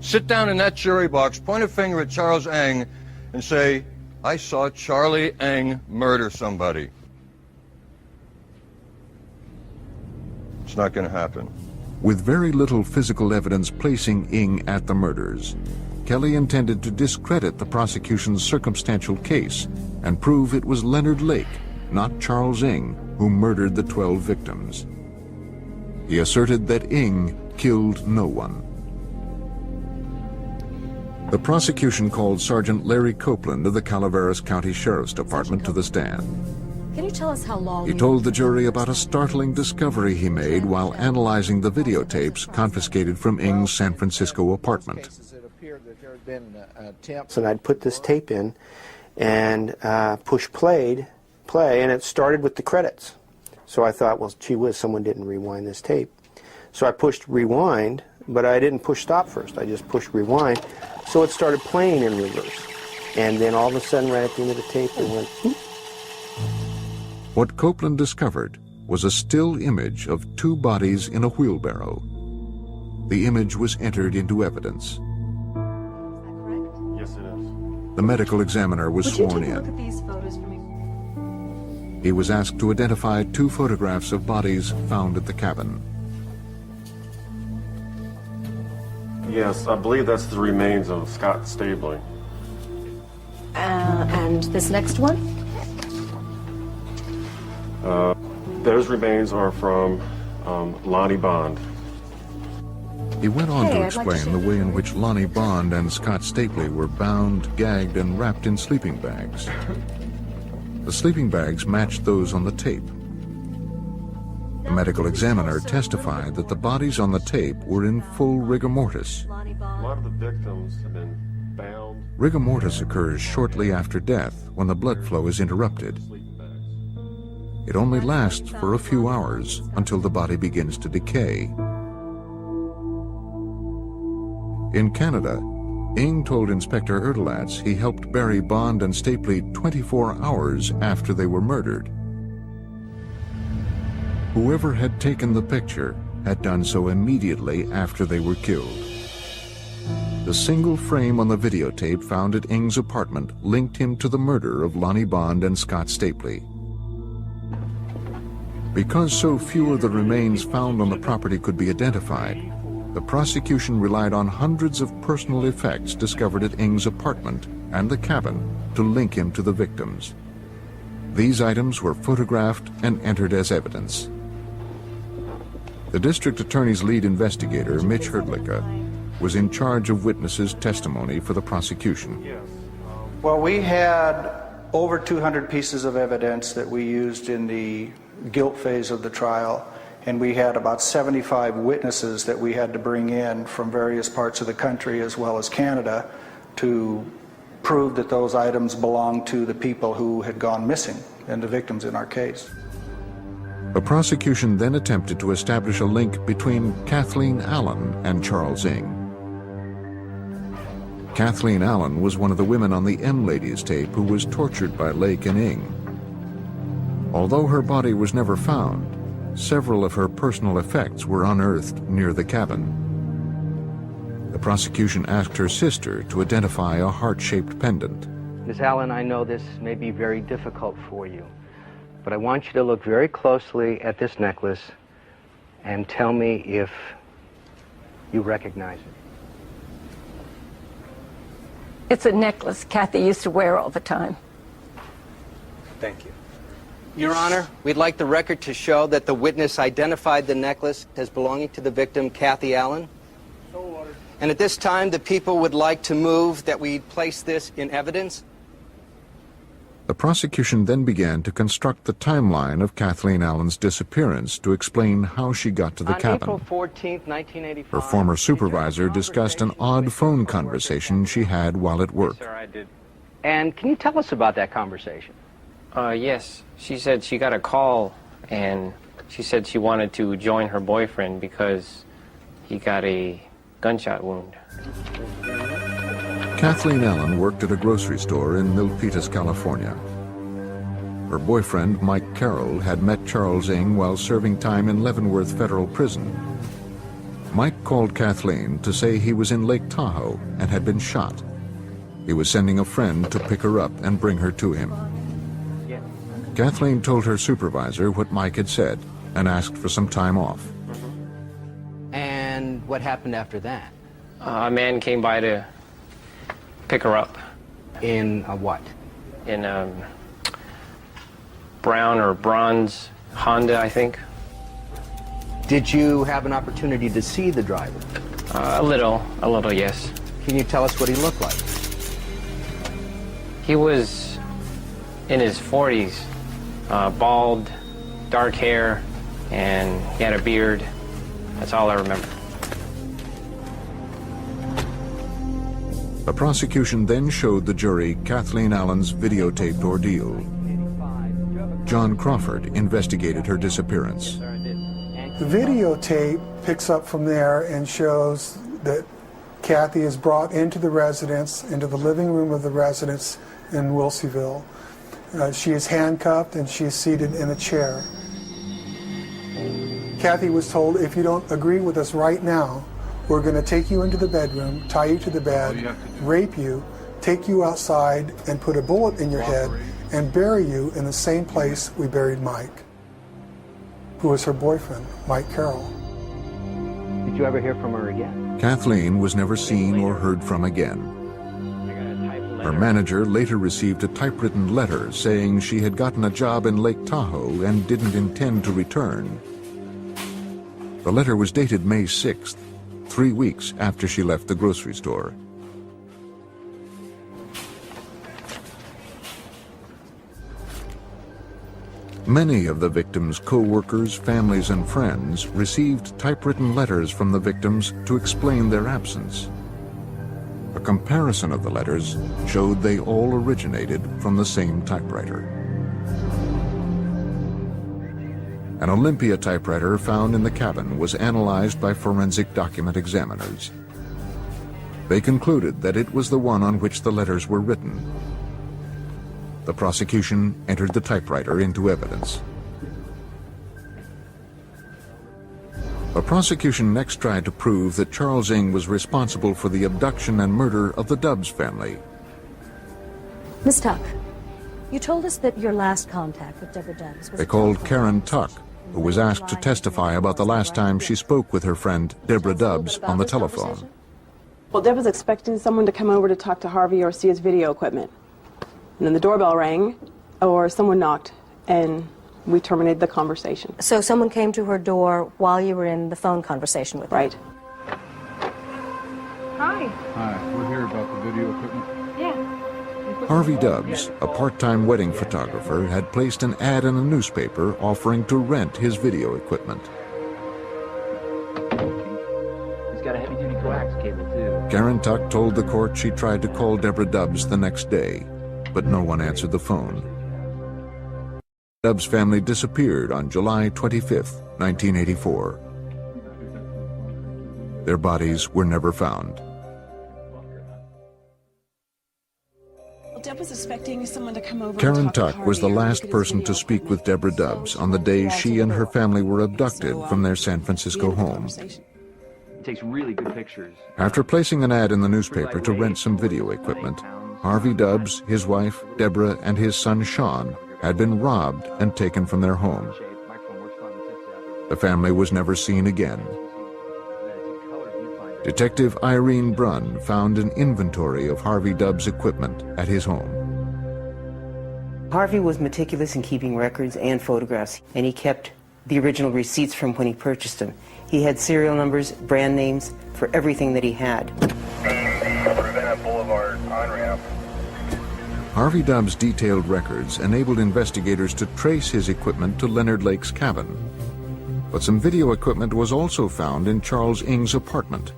sit down in that jury box, point a finger at Charles Ng, and say, I saw Charlie Ng murder somebody. It's not going to happen. With very little physical evidence placing Ng at the murders, Kelly intended to discredit the prosecution's circumstantial case and prove it was Leonard Lake, not Charles Ng, who murdered the 12 victims. He asserted that Ng killed no one. The prosecution called Sergeant Larry Copeland of the Calaveras County Sheriff's Department to the stand. Can you tell us how long... He told the jury about a startling discovery he made while analyzing the videotapes confiscated from Ng's San Francisco apartment. And I'd put this tape in and push play, and it started with the credits. So I thought, well, gee whiz, someone didn't rewind this tape. So I pushed rewind, but I didn't push stop first. I just pushed rewind. So it started playing in reverse. And then all of a sudden, right at the end of the tape, it went, whoop. What Copeland discovered was a still image of two bodies in a wheelbarrow. The image was entered into evidence. Yes, it is. The medical examiner was sworn in. Look at these photos for me. He was asked to identify two photographs of bodies found at the cabin. Yes, I believe that's the remains of Scott Stabley. And this next one? Those remains are from Lonnie Bond. He went on to explain the way in which Lonnie Bond and Scott Stapley were bound, gagged, and wrapped in sleeping bags. The sleeping bags matched those on the tape. The medical examiner testified that the bodies on the tape were in full rigor mortis. A lot of the victims have been bound. Rigor mortis occurs shortly after death when the blood flow is interrupted. It only lasts for a few hours until the body begins to decay. In Canada, Ng told Inspector Erdelatz he helped bury Bond and Stapley 24 hours after they were murdered. Whoever had taken the picture had done so immediately after they were killed. The single frame on the videotape found at Ng's apartment linked him to the murder of Lonnie Bond and Scott Stapley. Because so few of the remains found on the property could be identified, the prosecution relied on hundreds of personal effects discovered at Ng's apartment and the cabin to link him to the victims. These items were photographed and entered as evidence. The district attorney's lead investigator, Mitch Herdlicka, was in charge of witnesses' testimony for the prosecution. Well, we had over 200 pieces of evidence that we used in the guilt phase of the trial, and we had about 75 witnesses that we had to bring in from various parts of the country as well as Canada to prove that those items belonged to the people who had gone missing and the victims in our case. The prosecution then attempted to establish a link between Kathleen Allen and Charles Ng. Kathleen Allen was one of the women on the M Ladies tape who was tortured by Lake and Ng. Although her body was never found, several of her personal effects were unearthed near the cabin. The prosecution asked her sister to identify a heart-shaped pendant. Miss Allen, I know this may be very difficult for you, but I want you to look very closely at this necklace and tell me if you recognize it. It's a necklace Kathy used to wear all the time. Thank you. Your Honor, we'd like the record to show that the witness identified the necklace as belonging to the victim, Kathy Allen. So ordered. And at this time, the people would like to move that we place this in evidence. The prosecution then began to construct the timeline of Kathleen Allen's disappearance to explain how she got to the cabin. On April 14th, 1985... Her former supervisor discussed an odd phone conversation she had while at work. Yes, sir, I did. And can you tell us about that conversation? Yes. She said she got a call, and she said she wanted to join her boyfriend because he got a gunshot wound. Kathleen Allen worked at a grocery store in Milpitas, California. Her boyfriend, Mike Carroll, had met Charles Ng while serving time in Leavenworth Federal Prison. Mike called Kathleen to say he was in Lake Tahoe and had been shot. He was sending a friend to pick her up and bring her to him. Kathleen told her supervisor what Mike had said and asked for some time off. And what happened after that? A man came by to pick her up. In a what? In a brown or bronze Honda, I think. Did you have an opportunity to see the driver? A little, yes. Can you tell us what he looked like? He was in his 40s, bald, dark hair, and he had a beard. That's all I remember. The prosecution then showed the jury Kathleen Allen's videotaped ordeal. John Crawford investigated her disappearance. The videotape picks up from there and shows that Kathy is brought into the residence, into the living room of the residence in Wilseyville. She is handcuffed and she is seated in a chair. Kathy was told, if you don't agree with us right now, we're going to take you into the bedroom, tie you to the bed, rape you, take you outside and put a bullet in your head and bury you in the same place we buried Mike, who was her boyfriend, Mike Carroll. Did you ever hear from her again? Kathleen was never seen or heard from again. Her manager later received a typewritten letter saying she had gotten a job in Lake Tahoe and didn't intend to return. The letter was dated May 6th, 3 weeks after she left the grocery store. Many of the victims' co-workers, families, and friends received typewritten letters from the victims to explain their absence. A comparison of the letters showed they all originated from the same typewriter. An Olympia typewriter found in the cabin was analyzed by forensic document examiners. They concluded that it was the one on which the letters were written. The prosecution entered the typewriter into evidence. The prosecution next tried to prove that Charles Ng was responsible for the abduction and murder of the Dubs family. Miss Tuck, you told us that your last contact with Deborah Dubs was... They called Karen Tuck, who was asked to testify about the last time she spoke with her friend Deborah Dubs on the telephone. Well, Deb was expecting someone to come over to talk to Harvey or see his video equipment. And then the doorbell rang, or someone knocked, and we terminated the conversation. So someone came to her door while you were in the phone conversation with her? Right. Hi. Hi, we're here about the video equipment. Yeah. Harvey Dubs, a part-time wedding photographer, had placed an ad in a newspaper offering to rent his video equipment. He's got a heavy-duty coax cable, too. Karen Tuck told the court she tried to call Deborah Dubs the next day, but no one answered the phone. Dubs' family disappeared on July 25th, 1984. Their bodies were never found. Deb was expecting someone to come over. Karen Tuck was the last person to speak with Deborah Dubbs on the day she and her family were abducted from their San Francisco home. He takes really good pictures. After placing an ad in the newspaper to rent some video equipment, Harvey Dubbs, his wife, Deborah, and his son, Sean, had been robbed and taken from their home. The family was never seen again. Detective Irene Brunn found an inventory of Harvey Dubbs' equipment at his home. Harvey was meticulous in keeping records and photographs, and he kept the original receipts from when he purchased them. He had serial numbers, brand names for everything that he had. Harvey Dubbs' detailed records enabled investigators to trace his equipment to Leonard Lake's cabin. But some video equipment was also found in Charles Ng's apartment.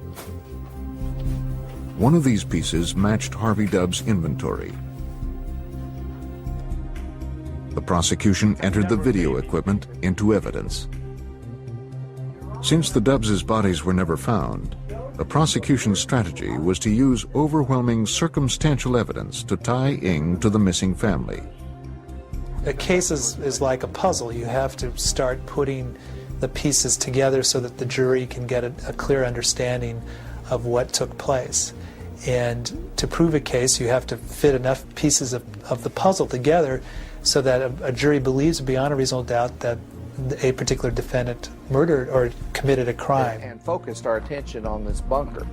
One of these pieces matched Harvey Dubbs' inventory. The prosecution entered the video equipment into evidence. Since the Dubbs' bodies were never found, the prosecution's strategy was to use overwhelming circumstantial evidence to tie Ng to the missing family. A case is like a puzzle. You have to start putting the pieces together so that the jury can get a clear understanding of what took place. And to prove a case, you have to fit enough pieces of the puzzle together so that a jury believes beyond a reasonable doubt that a particular defendant murdered or committed a crime. And focused our attention on this bunker.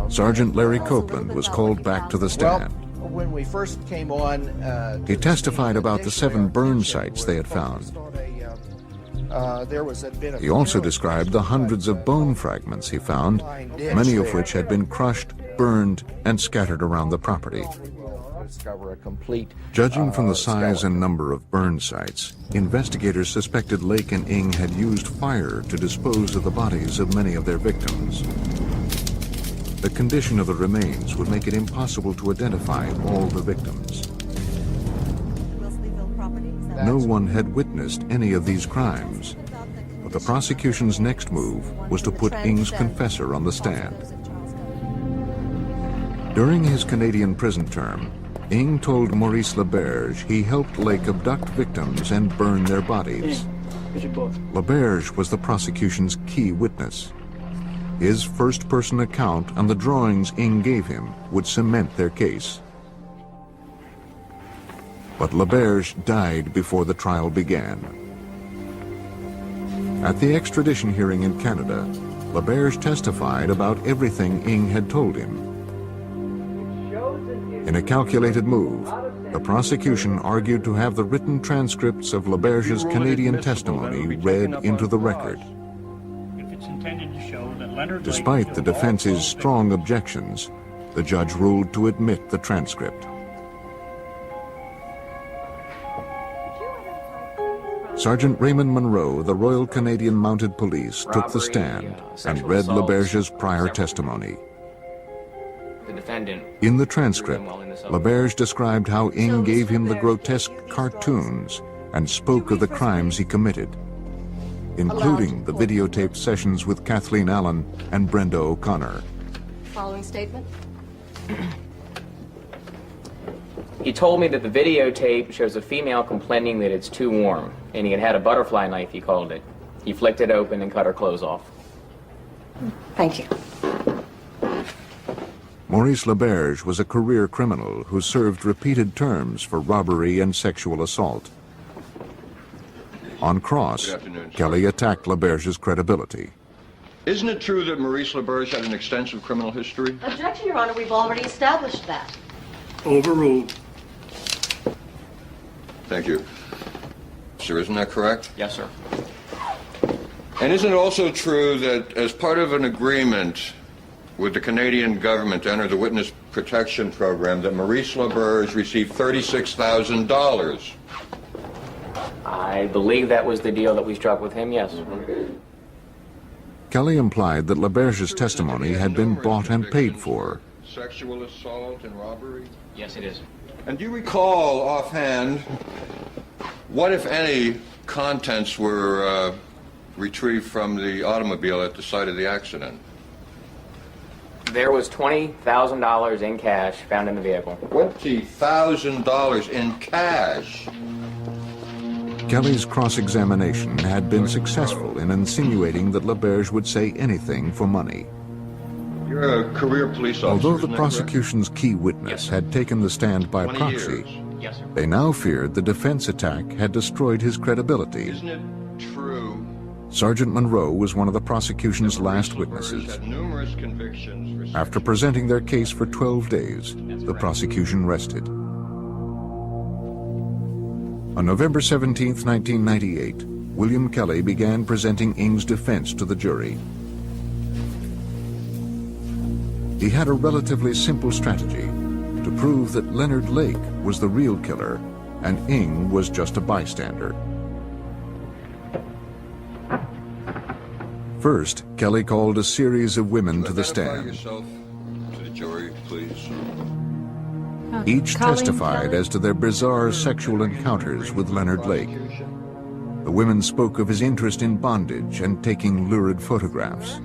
Sergeant Larry Copeland was called back to the stand. Well, when we first came on... He testified about the 7 burn sites they had found. He also described the hundreds of bone fragments he found, many of which had been crushed, burned, and scattered around the property. Judging from the size and number of burn sites, investigators suspected Lake and Ng had used fire to dispose of the bodies of many of their victims. The condition of the remains would make it impossible to identify all the victims. No one had witnessed any of these crimes, but the prosecution's next move was to put Ng's confessor on the stand. During his Canadian prison term, Ng told Maurice LaBerge he helped Lake abduct victims and burn their bodies. LaBerge was the prosecution's key witness. His first-person account and the drawings Ng gave him would cement their case. But LaBerge died before the trial began. At the extradition hearing in Canada, LaBerge testified about everything Ng had told him. In a calculated move, the prosecution argued to have the written transcripts of LaBerge's Canadian testimony read into the record. Despite the defense's strong objections, the judge ruled to admit the transcript. Sergeant Raymond Monroe, the Royal Canadian Mounted Police, took the stand and read LaBerge's prior testimony. In the transcript, LaBerge described how Ng gave him the grotesque cartoons and spoke of the crimes he committed, including the videotaped sessions with Kathleen Allen and Brenda O'Connor. Following statement. He told me that the videotape shows a female complaining that it's too warm, and he had a butterfly knife, he called it. He flicked it open and cut her clothes off. Thank you. Maurice LaBerge was a career criminal who served repeated terms for robbery and sexual assault. On cross, Kelly attacked LaBerge's credibility. Isn't it true that Maurice LaBerge had an extensive criminal history? Objection, Your Honor. We've already established that. Overruled. Thank you. Sir, isn't that correct? Yes, sir. And isn't it also true that as part of an agreement with the Canadian government to enter the Witness Protection Program that Maurice LaBerge received $36,000? I believe that was the deal that we struck with him, yes. Kelly implied that LaBerge's testimony had been bought and paid for. Sexual assault and robbery? Yes, it is. And do you recall offhand what, if any, contents were retrieved from the automobile at the site of the accident? There was $20,000 in cash found in the vehicle. $20,000 in cash? Kelly's cross-examination had been successful in insinuating that LaBerge would say anything for money. You're a career police officer. Although the prosecution's key witness had taken the stand by proxy, they now feared the defense attack had destroyed his credibility. Isn't it true? Sergeant Monroe was one of the prosecution's last witnesses. After presenting their case for 12 days, the prosecution rested. On November 17, 1998, William Kelly began presenting Ing's defense to the jury. He had a relatively simple strategy to prove that Leonard Lake was the real killer and Ing was just a bystander. First, Kelly called a series of women to the stand. Yourself to the jury, please. Each testified as to their bizarre sexual encounters with Leonard Lake. The women spoke of his interest in bondage and taking lurid photographs.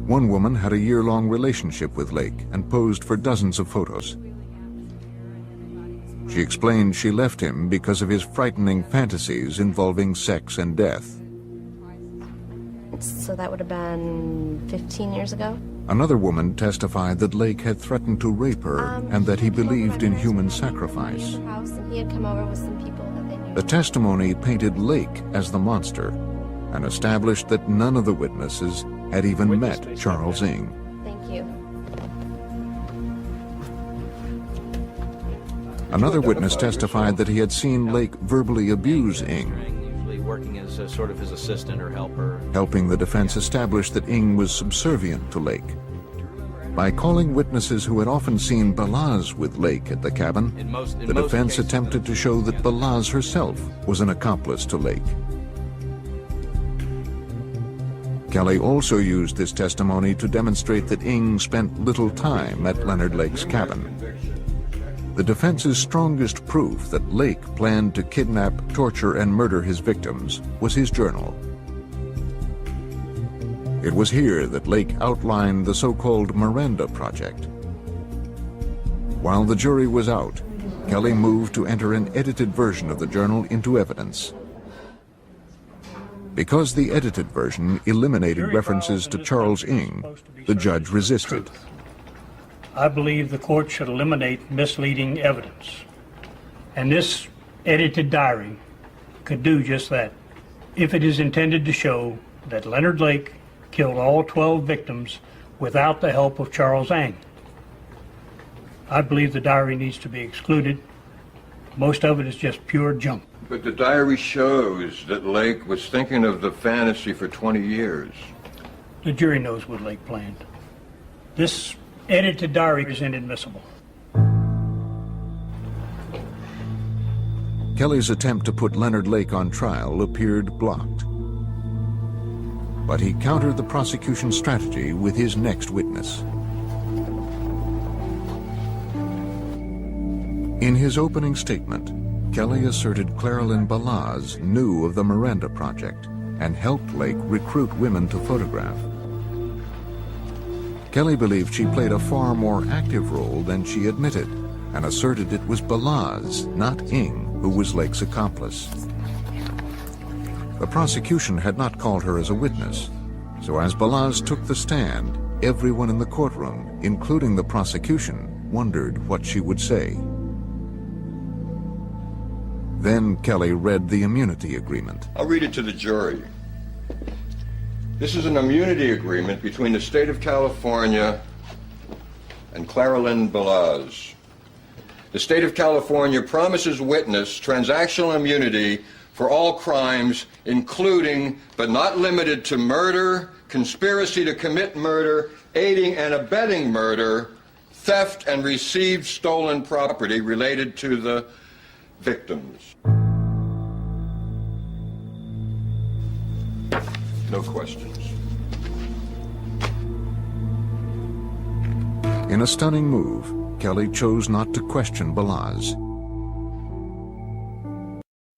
One woman had a year-long relationship with Lake and posed for dozens of photos. She explained she left him because of his frightening fantasies involving sex and death. So that would have been 15 years ago? Another woman testified that Lake had threatened to rape her and that he believed in human sacrifice. He had come over with some people that they knew. The testimony painted Lake as the monster and established that none of the witnesses had even met Charles Ing. Thank you. Another witness testified that he had seen Lake verbally abuse Ing, working as sort of his assistant or helper. helping the defense establish that Ing was subservient to Lake. By calling witnesses who had often seen Balaz with Lake at the cabin, the defense attempted to show that Balaz herself was an accomplice to Lake. Kelly also used this testimony to demonstrate that Ing spent little time at Leonard Lake's cabin. The defense's strongest proof that Lake planned to kidnap, torture, and murder his victims was his journal. It was here that Lake outlined the so-called Miranda Project. While the jury was out, Kelly moved to enter an edited version of the journal into evidence. Because the edited version eliminated references to Charles Ing, the judge resisted. I believe the court should eliminate misleading evidence. And this edited diary could do just that, if it is intended to show that Leonard Lake killed all 12 victims without the help of Charles Ing. I believe the diary needs to be excluded. Most of it is just pure junk. But the diary shows that Lake was thinking of the fantasy for 20 years. The jury knows what Lake planned. This edited diary is inadmissible. Kelly's attempt to put Leonard Lake on trial appeared blocked. But he countered the prosecution's strategy with his next witness. In his opening statement, Kelly asserted Claralyn Balaz knew of the Miranda Project and helped Lake recruit women to photograph. Kelly believed she played a far more active role than she admitted and asserted it was Balaz, not Ing, who was Lake's accomplice. The prosecution had not called her as a witness, so as Balaz took the stand, everyone in the courtroom, including the prosecution, wondered what she would say. Then Kelly read the immunity agreement. I'll read it to the jury. This is an immunity agreement between the state of California and Claralyn Balaz. The state of California promises witness transactional immunity for all crimes, including but not limited to murder, conspiracy to commit murder, aiding and abetting murder, theft and received stolen property related to the victims. No questions. In a stunning move, Kelly chose not to question Balaz.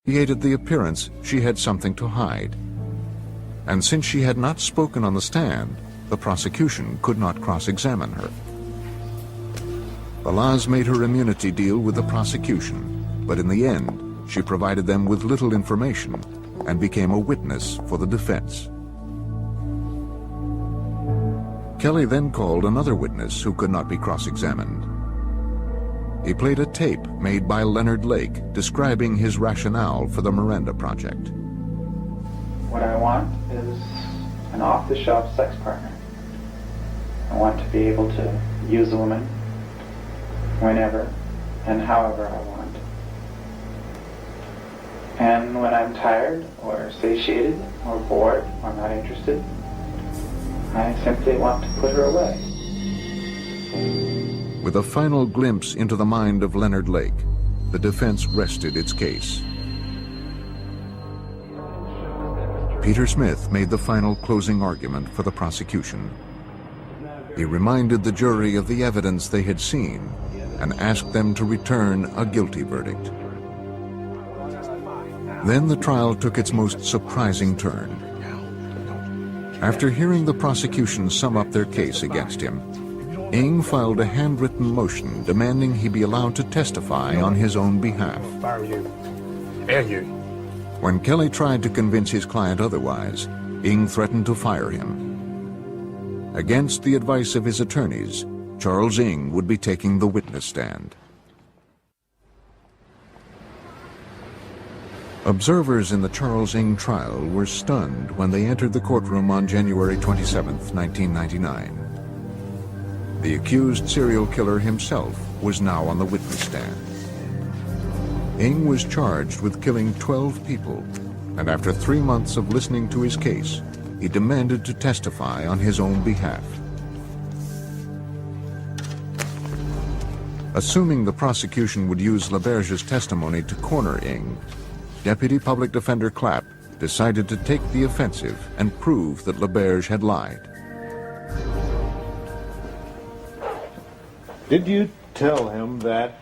He created the appearance she had something to hide. And since she had not spoken on the stand, the prosecution could not cross-examine her. The laws made her immunity deal with the prosecution, but in the end, she provided them with little information and became a witness for the defense. Kelly then called another witness who could not be cross-examined. He played a tape made by Leonard Lake describing his rationale for the Miranda Project. What I want is an off-the-shelf sex partner. I want to be able to use a woman whenever and however I want. And when I'm tired or satiated or bored or not interested, I simply want to put her away. With a final glimpse into the mind of Leonard Lake, the defense rested its case. Peter Smith made the final closing argument for the prosecution. He reminded the jury of the evidence they had seen and asked them to return a guilty verdict. Then the trial took its most surprising turn. After hearing the prosecution sum up their case against him, Ng filed a handwritten motion demanding he be allowed to testify on his own behalf. Fire you. And you. When Kelly tried to convince his client otherwise, Ng threatened to fire him. Against the advice of his attorneys, Charles Ng would be taking the witness stand. Observers in the Charles Ng trial were stunned when they entered the courtroom on January 27, 1999. The accused serial killer himself was now on the witness stand. Ng was charged with killing 12 people, and after 3 months of listening to his case, he demanded to testify on his own behalf. Assuming the prosecution would use LaBerge's testimony to corner Ng, Deputy Public Defender Clapp decided to take the offensive and prove that LaBerge had lied. Did you tell him that,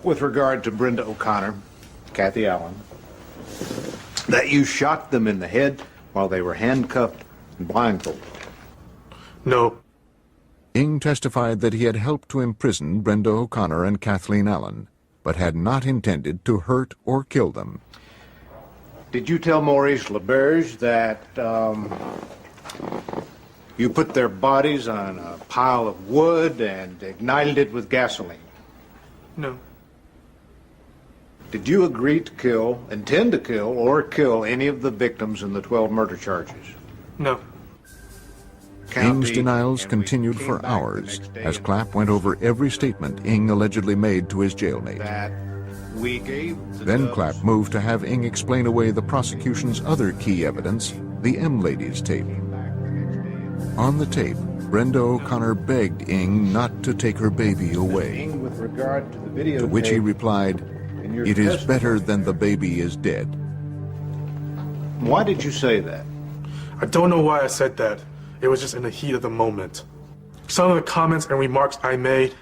with regard to Brenda O'Connor, Kathy Allen, that you shot them in the head while they were handcuffed and blindfolded? No. Ng testified that he had helped to imprison Brenda O'Connor and Kathleen Allen, but had not intended to hurt or kill them. Did you tell Maurice LaBerge that you put their bodies on a pile of wood and ignited it with gasoline? No. Did you agree to kill, intend to kill, or kill any of the victims in the 12 murder charges? No. Ng's denials continued for hours as Clapp went over every statement Ng allegedly made to his jailmate. Then Clapp moved to have Ng explain away the prosecution's other key evidence, the M Ladies tape. On the tape, Brenda O'Connor begged Ng not to take her baby away, to which he replied, "It is better than the baby is dead." Why did you say that? I don't know why I said that. It was just in the heat of the moment. Some of the comments and remarks I made,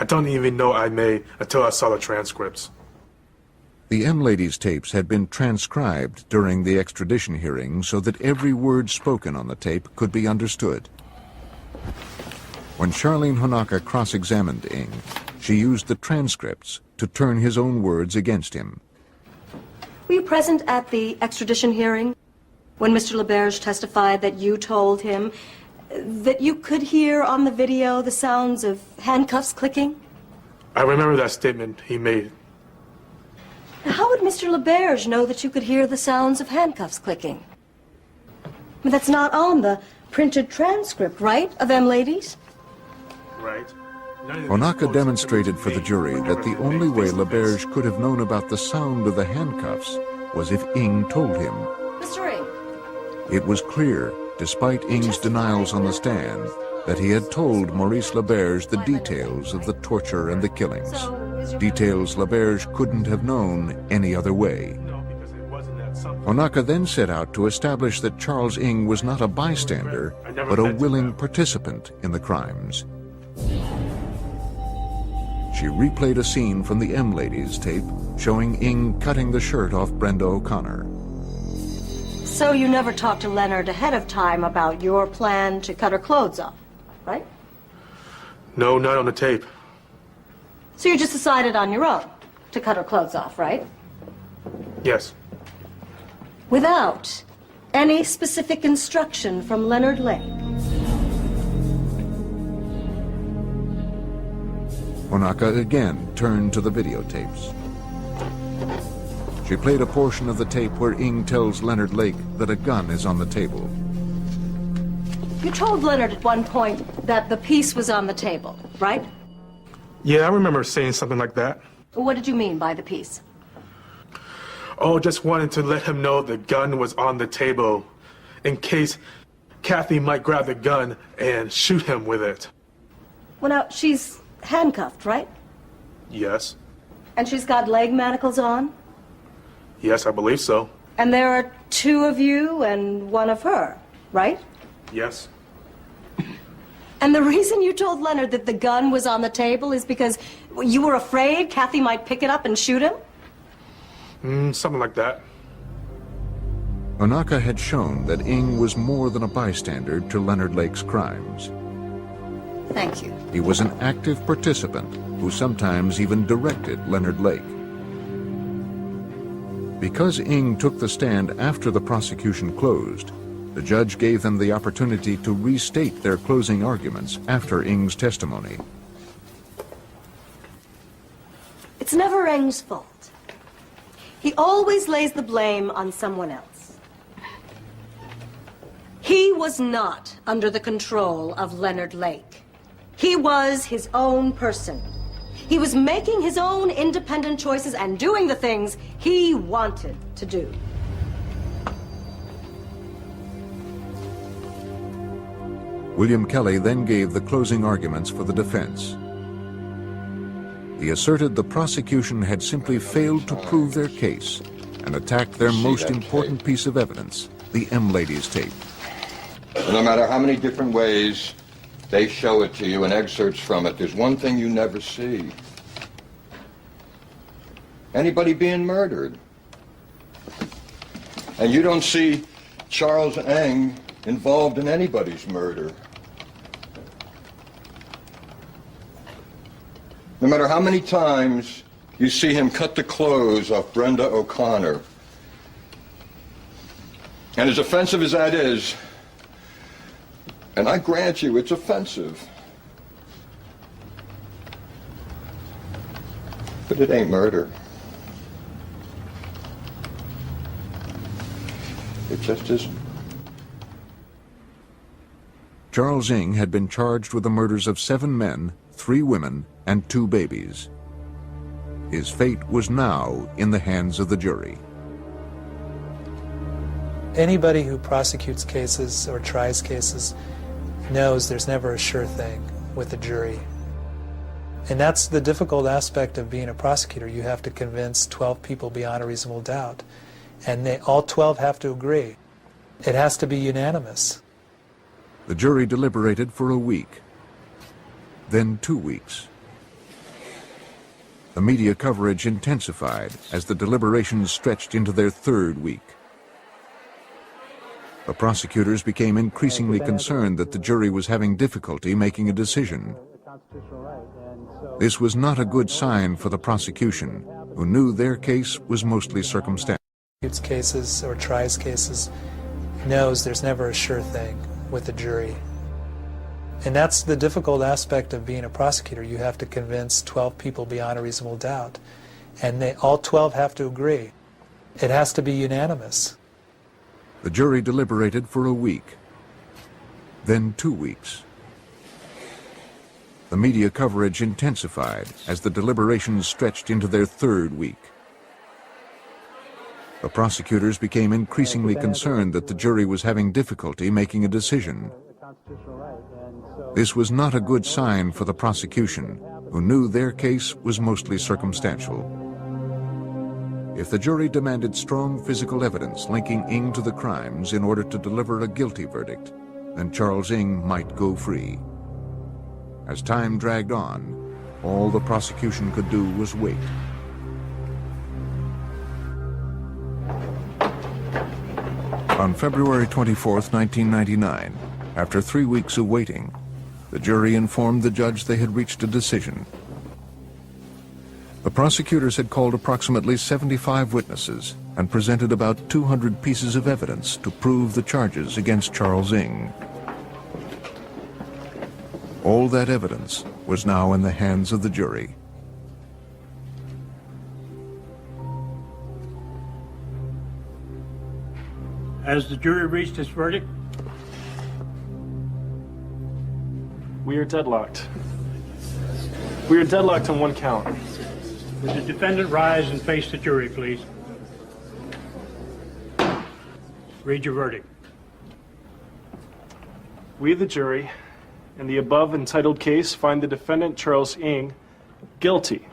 I don't even know I made until I saw the transcripts. The M Ladies tapes had been transcribed during the extradition hearing so that every word spoken on the tape could be understood. When Charlene Honaka cross-examined Ng, she used the transcripts to turn his own words against him. Were you present at the extradition hearing when Mr. LaBerge testified that you told him that you could hear on the video the sounds of handcuffs clicking? I remember that statement he made. How would Mr. LaBerge know that you could hear the sounds of handcuffs clicking? But that's not on the printed transcript, right, of M Ladies? Right. Honaka demonstrated for the jury that the only way LaBerge could have known about the sound of the handcuffs was if Ng told him. Mr. Ng. It was clear, despite Ng's denials on the stand, that he had told Maurice LaBerge the details of the torture and the killings. Details LaBerge couldn't have known any other way. Honaka then set out to establish that Charles Ng was not a bystander, but a willing participant in the crimes. She replayed a scene from the M Ladies tape showing Ng cutting the shirt off Brenda O'Connor. So you never talked to Leonard ahead of time about your plan to cut her clothes off, right? No, not on the tape. So you just decided on your own to cut her clothes off, right? Yes. Without any specific instruction from Leonard Lake. Onaka again turned to the videotapes. She played a portion of the tape where Ing tells Leonard Lake that a gun is on the table. You told Leonard at one point that the piece was on the table, right? Yeah, I remember saying something like that. What did you mean by the piece? Oh, just wanted to let him know the gun was on the table in case Kathy might grab the gun and shoot him with it. Well, now, she's handcuffed, right? Yes. And she's got leg manacles on? Yes, I believe so. And there are two of you and one of her, right? Yes. And the reason you told Leonard that the gun was on the table is because you were afraid Kathy might pick it up and shoot him? Something like that. Onaka had shown that Ing was more than a bystander to Leonard Lake's crimes. Thank you. He was an active participant who sometimes even directed Leonard Lake. Because Ing took the stand after the prosecution closed, the judge gave them the opportunity to restate their closing arguments after Ing's testimony. It's never Ing's fault. He always lays the blame on someone else. He was not under the control of Leonard Lake. He was his own person. He was making his own independent choices and doing the things he wanted to do. William Kelly then gave the closing arguments for the defense. He asserted the prosecution had simply failed to prove their case and attacked their most important piece of evidence, the M-Ladies tape. No matter how many different ways they show it to you and excerpts from it, there's one thing you never see. Anybody being murdered. And you don't see Charles Eng involved in anybody's murder. No matter how many times you see him cut the clothes off Brenda O'Connor, and as offensive as that is, and I grant you it's offensive, but it ain't murder. It just isn't. Charles Ing had been charged with the murders of 7 men, 3 women, and 2 babies. His fate was now in the hands of the jury. Anybody who prosecutes cases or tries cases knows there's never a sure thing with the jury. And that's the difficult aspect of being a prosecutor. You have to convince 12 people beyond a reasonable doubt. And all 12 have to agree. It has to be unanimous. The jury deliberated for a week, then 2 weeks. The media coverage intensified as the deliberations stretched into their 3rd week. The prosecutors became increasingly concerned that the jury was having difficulty making a decision. This was not a good sign for the prosecution, who knew their case was mostly circumstantial. Cases or tries cases knows there's never a sure thing with the jury. And that's the difficult aspect of being a prosecutor. You have to convince 12 people beyond a reasonable doubt. And all 12 have to agree. It has to be unanimous. The jury deliberated for a week, then 2 weeks. The media coverage intensified as the deliberations stretched into their 3rd week. The prosecutors became increasingly concerned that the jury was having difficulty making a decision. This was not a good sign for the prosecution, who knew their case was mostly circumstantial. If the jury demanded strong physical evidence linking Ing to the crimes in order to deliver a guilty verdict, then Charles Ing might go free. As time dragged on, all the prosecution could do was wait. On February 24, 1999, after 3 weeks of waiting, the jury informed the judge they had reached a decision. The prosecutors had called approximately 75 witnesses and presented about 200 pieces of evidence to prove the charges against Charles Ng. All that evidence was now in the hands of the jury. Has the jury reached its verdict? We are deadlocked. We are deadlocked on one count. Would the defendant rise and face the jury, please? Read your verdict. We, the jury, in the above entitled case, find the defendant, Charles Ng, guilty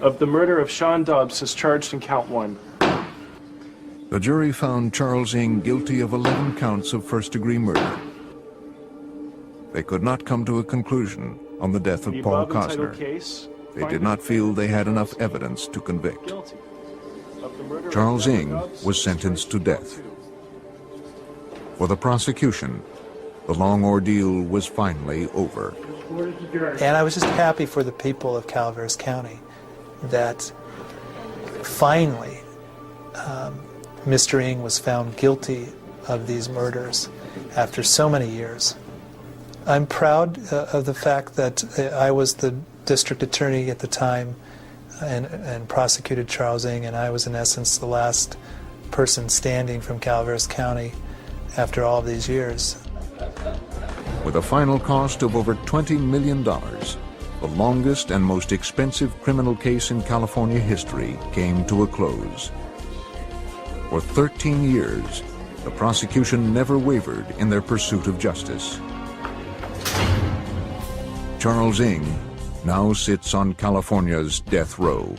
of the murder of Sean Dobbs as charged in count 1. The jury found Charles Ng guilty of 11 counts of first-degree murder. They could not come to a conclusion on the death of Paul Cosner. They did not feel they had enough evidence to convict. Charles Ng was sentenced to death. For the prosecution, the long ordeal was finally over. And I was just happy for the people of Calaveras County that finally Mr. Ng was found guilty of these murders after so many years. I'm proud of the fact that I was the district attorney at the time and prosecuted Charles Ng, and I was in essence the last person standing from Calaveras County after all of these years. With a final cost of over $20 million, the longest and most expensive criminal case in California history came to a close. For 13 years, the prosecution never wavered in their pursuit of justice. Charles Ng now sits on California's death row.